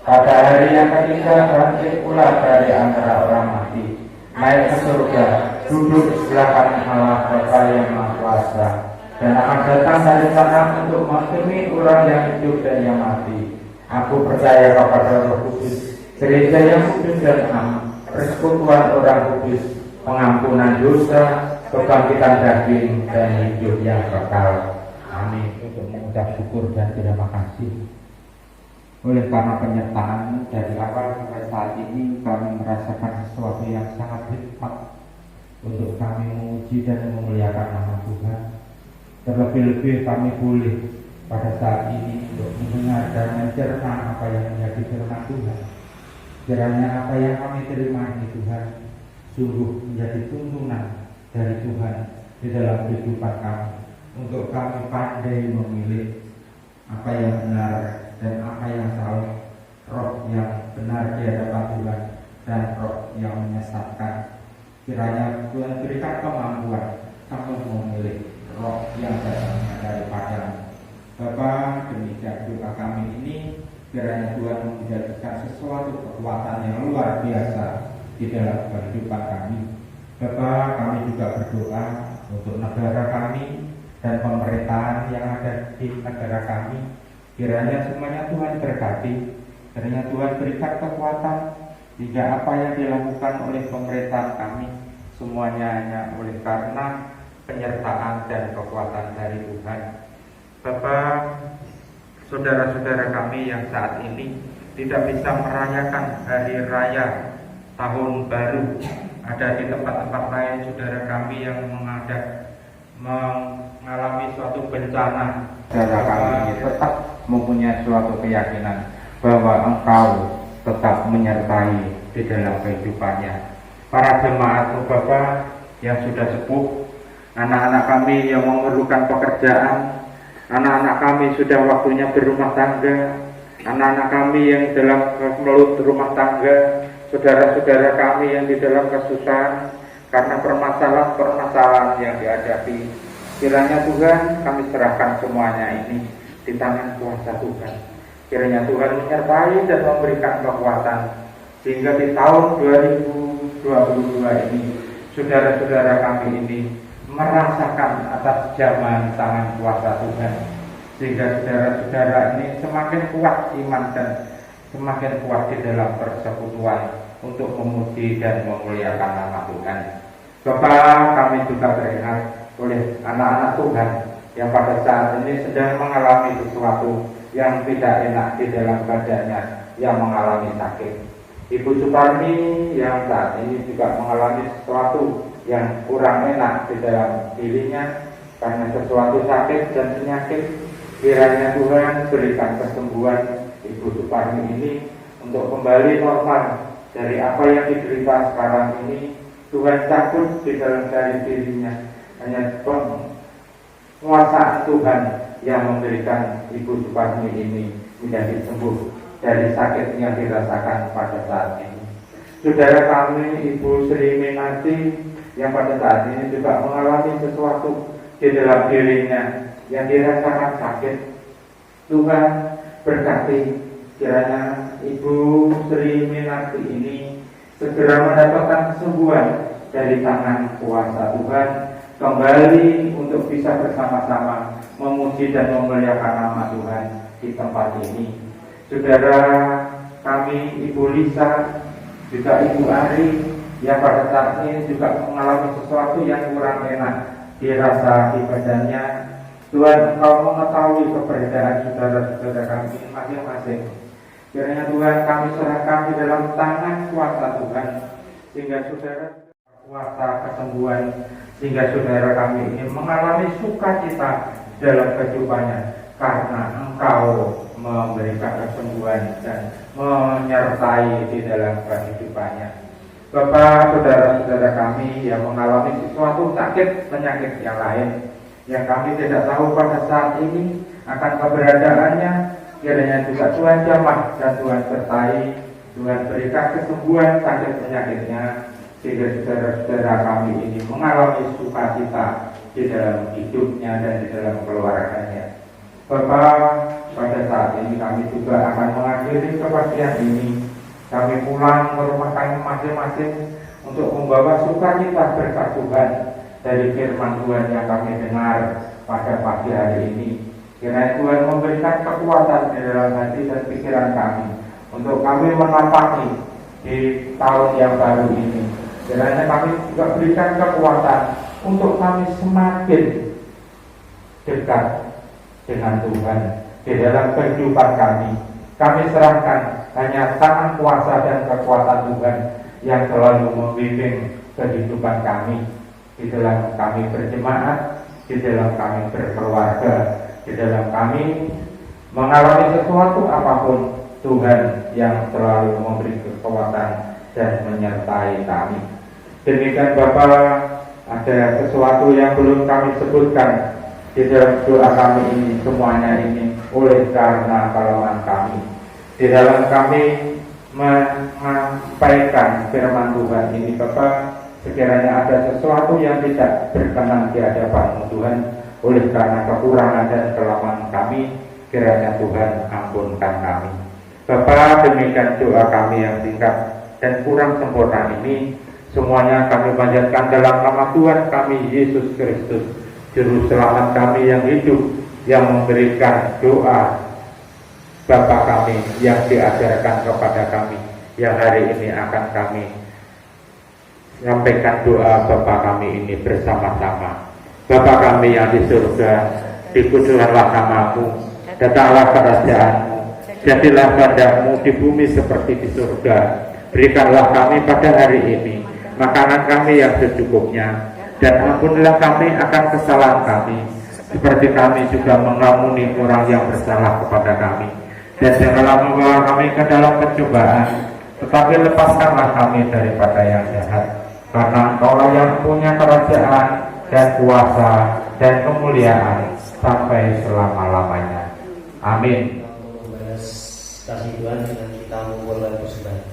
Pada hari yang ketiga bangkit pula dari antara orang mati, naik ke surga, duduk di sebelah kanan Allah Bapa yang Maha Kuasa, dan akan datang dari sana untuk menghakimi orang yang hidup dan yang mati. Aku percaya kepada Roh Kudus, gereja yang kudus dan am, persekutuan orang kudus, pengampunan dosa, kebangkitan daging, dan hidup yang kekal. Amin. Untuk mengucap syukur dan terima kasih oleh karena penyertaan dari awal sampai saat ini, kami merasakan sesuatu yang sangat hikmat untuk kami memuji dan memuliakan nama Tuhan. Terlebih-lebih kami boleh pada saat ini untuk mendengar dan mencerna apa yang menjadi firman Tuhan. Kiranya apa yang kami terima ini Tuhan sungguh menjadi tuntunan dari Tuhan di dalam kehidupan kami, untuk kami pandai memilih apa yang benar dan apa yang salah, roh yang benar di hadapan Tuhan dan roh yang menyesatkan. Kiranya Tuhan berikan kemampuan kami memilih roh yang datangnya daripada Bapa. Demikian doa kami ini, kiranya Tuhan menjadikan sesuatu kekuatan yang luar biasa di dalam kehidupan kami. Bapa, kami juga berdoa untuk negara kami dan pemerintahan yang ada di negara kami. Kiranya semuanya Tuhan berkati, kiranya Tuhan berikan kekuatan, jika apa yang dilakukan oleh pemerintahan kami semuanya hanya oleh karena penyertaan dan kekuatan dari Tuhan. Bapak, saudara-saudara kami yang saat ini tidak bisa merayakan hari raya tahun baru, ada di tempat-tempat lain saudara kami yang mengalami suatu bencana. Saudara kami tetap mempunyai suatu keyakinan bahwa Engkau tetap menyertai di dalam kehidupannya. Para jemaat Bapak yang sudah sepuh, anak-anak kami yang memerlukan pekerjaan, anak-anak kami sudah waktunya berumah tangga, anak-anak kami yang dalam melut rumah tangga, saudara-saudara kami yang di dalam kesusahan karena permasalahan-permasalahan yang dihadapi. Kiranya Tuhan kami serahkan semuanya ini di tangan kuasa Tuhan. Kiranya Tuhan menyertai dan memberikan kekuatan, sehingga di tahun 2022 ini saudara-saudara kami ini merasakan atas zaman tangan kuasa Tuhan, sehingga saudara-saudara ini semakin kuat iman dan semakin kuat di dalam persekutuan untuk memuji dan memuliakan nama Tuhan. Bapak, kami juga teringat oleh anak-anak Tuhan yang pada saat ini sedang mengalami sesuatu yang tidak enak di dalam badannya, yang mengalami sakit. Ibu Suparmi yang saat ini juga mengalami sesuatu yang kurang enak di dalam dirinya karena sesuatu sakit dan penyakit. Kiranya Tuhan berikan kesembuhan Ibu Suparmi ini untuk kembali normal dari apa yang diderita sekarang ini. Tuhan cabut di dalam dirinya, hanya penguasaan Tuhan yang memberikan Ibu Suparmi ini menjadi sembuh dari sakit yang dirasakan pada saat ini. Saudara kami Ibu Sri Minati yang pada saat ini juga mengalami sesuatu di dalam dirinya yang dirasakan sakit. Tuhan berkati, kiranya Ibu Sri Minati ini segera mendapatkan kesembuhan dari tangan kuasa Tuhan, kembali untuk bisa bersama-sama memuji dan memuliakan nama Tuhan di tempat ini. Saudara kami Ibu Lisa, juga Ibu Ari yang pada saat ini juga mengalami sesuatu yang kurang enak dirasa di badannya. Tuhan, Engkau mengetahui keberadaan saudara-saudara kami masing-masing. Kiranya Tuhan kami serahkan di dalam tangan kuasa Tuhan, sehingga saudara kuasa kesembuhan, sehingga saudara kami ini mengalami sukacita dalam kehidupannya, karena Engkau memberikan kesembuhan dan menyertai di dalam kehidupannya. Bapak, saudara-saudara kami yang mengalami sesuatu sakit penyakit yang lain yang kami tidak tahu pada saat ini akan keberadaannya, kiranya juga Tuhan jamah dan Tuhan sertai, Tuhan berikan kesembuhan sakit penyakitnya, sehingga saudara-saudara kami ini mengalami sukacita di dalam hidupnya dan di dalam keluarganya. Bapak, pada saat ini kami juga akan mengakhiri kepastian ini. Kami pulang ke rumah kami masing-masing untuk membawa sukacita berkat Tuhan dari firman Tuhan yang kami dengar pada pagi hari ini. Kiranya Tuhan memberikan kekuatan di dalam hati dan pikiran kami untuk kami menapaki di tahun yang baru ini. Kiranya kami juga berikan kekuatan untuk kami semakin dekat dengan Tuhan di dalam kehidupan kami. Kami serahkan hanya tangan kuasa dan kekuatan Tuhan yang selalu membimbing kehidupan kami di dalam kami berjemaat, di dalam kami berkeluarga, di dalam kami mengalami sesuatu apapun, Tuhan yang selalu memberi kekuatan dan menyertai kami. Demikian Bapa, ada sesuatu yang belum kami sebutkan di dalam doa kami ini, semuanya ini oleh karena kelemahan kami. Di dalam kami menyampaikan firman Tuhan ini Bapa, sekiranya ada sesuatu yang tidak berkenan di hadapan Tuhan oleh karena kekurangan dan kelemahan kami, kiranya Tuhan ampunkan kami. Bapa, demikian doa kami yang singkat dan kurang sempurna ini, semuanya kami panjatkan dalam nama Tuhan kami Yesus Kristus, Juru Selamat kami yang hidup, yang memberikan doa Bapa kami yang diajarkan kepada kami, yang hari ini akan kami sampaikan doa Bapa kami ini bersama-sama. Bapa kami yang di surga, dikuduskanlah namamu, datanglah kerajaanmu, jadilah kehendakmu di bumi seperti di surga. Berikanlah kami pada hari ini makanan kami yang secukupnya, dan ampunilah kami akan kesalahan kami, seperti kami juga mengampuni orang yang bersalah kepada kami. Dan janganlah membawa kami ke dalam pencobaan, tetapi lepaskanlah kami daripada yang jahat. Karena Engkaulah yang punya kerajaan dan kuasa dan kemuliaan sampai selama-lamanya. Amin. Kasih Tuhan dengan kita mengumpulkan persembahan.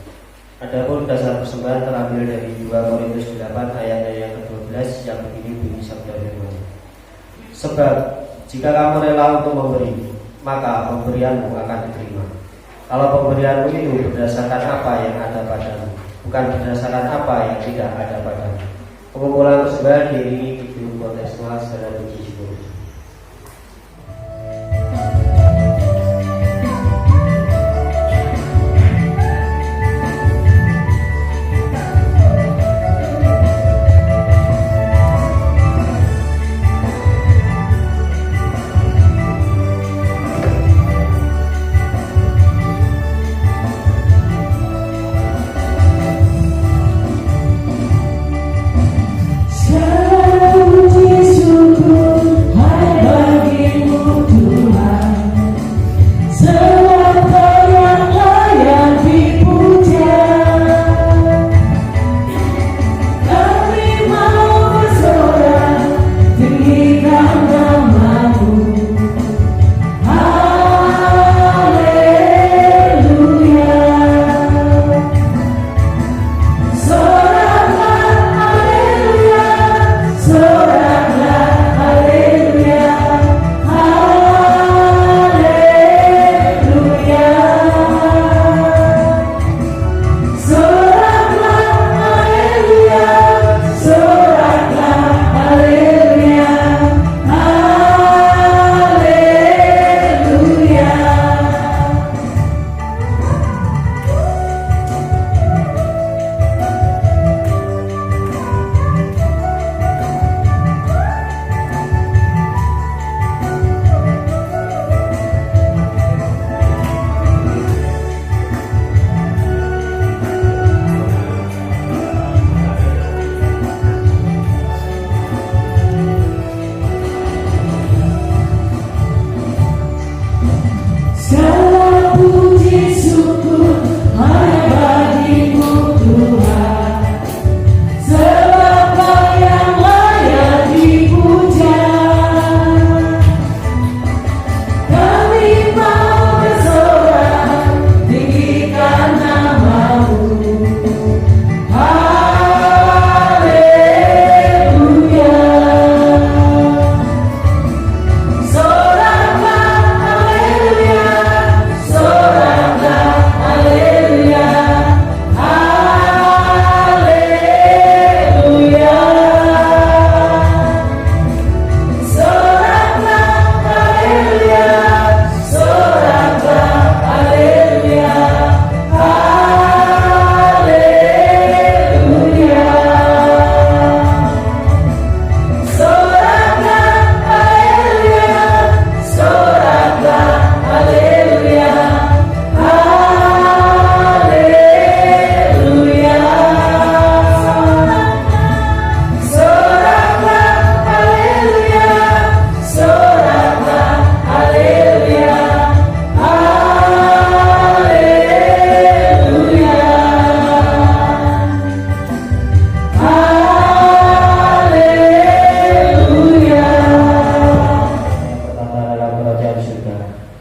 Adapun dasar persembahan terambil dari 2 Korintus 8 ayat yang ke-12 yang begini bunyi sabda firman. Sebab jika kamu rela untuk memberi, maka pemberianmu akan diterima. Kalau pemberianmu itu berdasarkan apa yang ada padamu, bukan berdasarkan apa yang tidak ada padamu. Pengumpulan persembahan diiringi tujuh kontekstual secara puji syukur. Puji syukur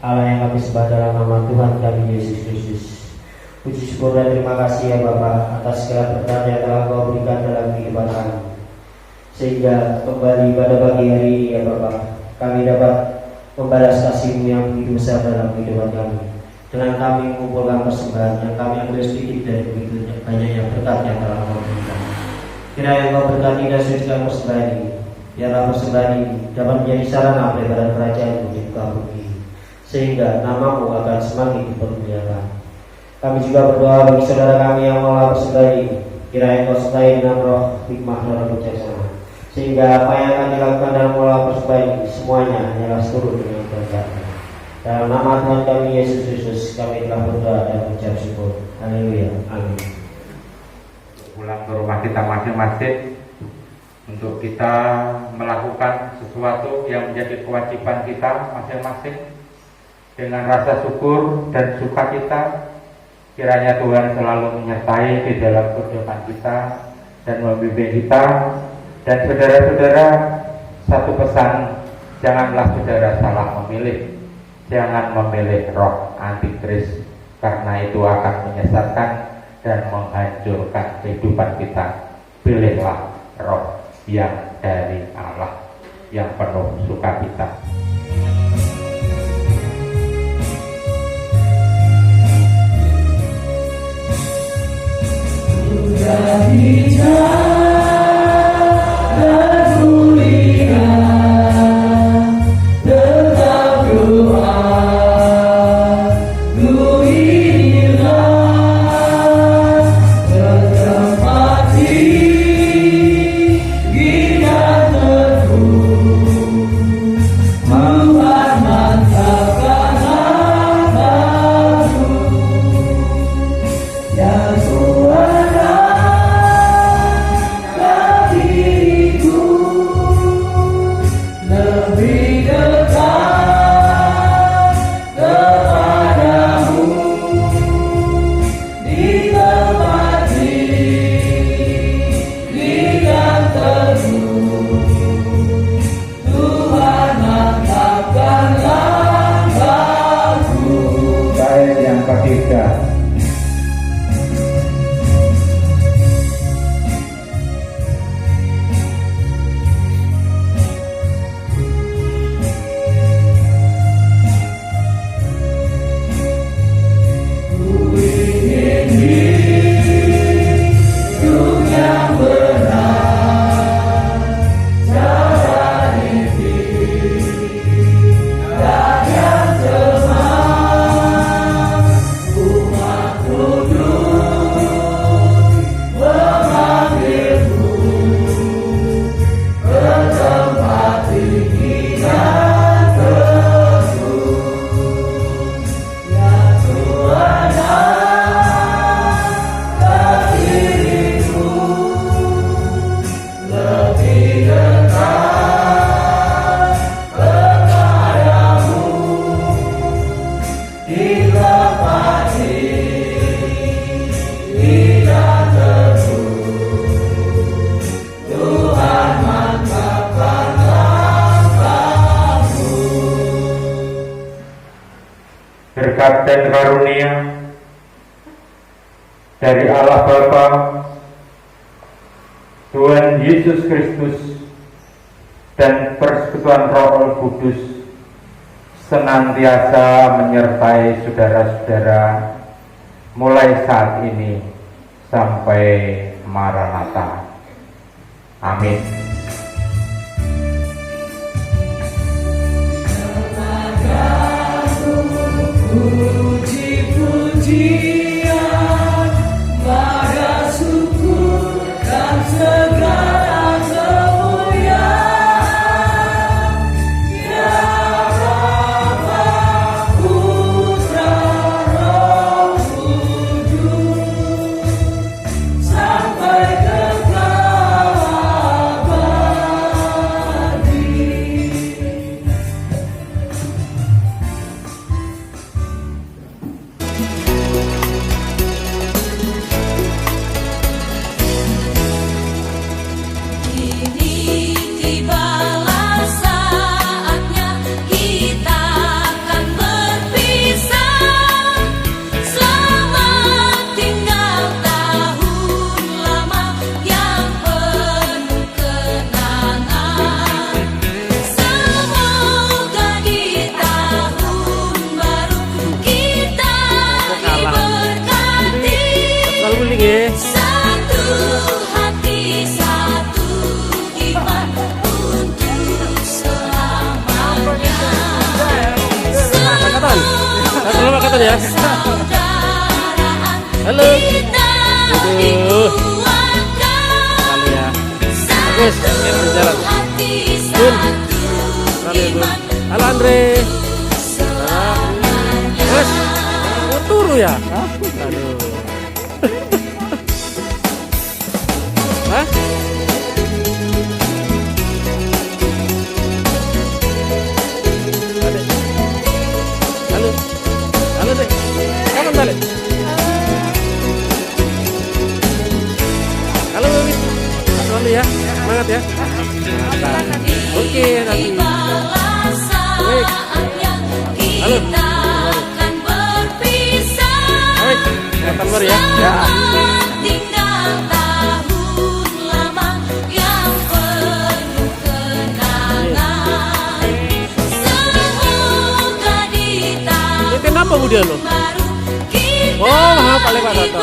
Allah yang kami sembah dalam nama Tuhan kami Yesus Kristus. Puji syukur dan terima kasih ya Bapa atas segala berkat yang telah Kau berikan dalam kehidupan kami. Sehingga kembali pada pagi hari ini ya Bapa, kami dapat membalas kasih-Mu yang begitu besar dalam kehidupan kami. Dengan kami mengumpulkan persembahan yang kami ambil sedikit dari begitu banyaknya berkat yang telah Kau berikan. Kiranya Kau berkati dan sucikan persembahan ini. Biarlah persembahan ini dapat menjadi sarana pelebaran kerajaan-Mu di muka bumi, sehingga nama-Mu akan semakin dipermuliakan. Kami juga berdoa bagi saudara kami yang mengolah persembahan ini. Kiranya Kau sertai dengan roh, hikmah dan bijaksana, sehingga apa yang akan dilakukan dalam mengolah persembahan ini semuanya hanyalah seluruh dengan berkat-Mu. Dalam nama Tuhan kami Yesus Kristus kami telah berdoa dan mengucap syukur. Haleluya. Amin. Pulang ke rumah kita masing-masing untuk kita melakukan sesuatu yang menjadi kewajiban kita masing-masing dengan rasa syukur dan sukacita. Kiranya Tuhan selalu menyertai di dalam kehidupan kita dan membimbing kita. Dan saudara-saudara, satu pesan, janganlah saudara salah memilih. Jangan memilih roh antikris, karena itu akan menyesatkan dan menghancurkan kehidupan kita. Pilihlah roh yang dari Allah, yang penuh sukacita. Berkat dan karunia dari Allah Bapa, Tuhan Yesus Kristus, dan persekutuan Roh Kudus senantiasa menyertai saudara-saudara mulai saat ini sampai Maranatha. Amin. Puji-pujian pada syukur dan segala kemuliaan, ya Bapa, Putra, Roh Kudus, sampai kekal abadi. kelihatan ya. Halo. Aduh. Lalu ya. Bagus, jalan. Bun. Lalu Bun. Halo Andre. Mas, mau turu ya? Aduh. Hah? Halo. Halo Dek. Kapan balik? Halo Wiwit. Halo ya. Semangat ya. Oke, nanti. Baik. Halo. Baik. Kelihatan baru ya. Ya. Kenapa kemudian lo? Oh, Pak Lek Pak Toto.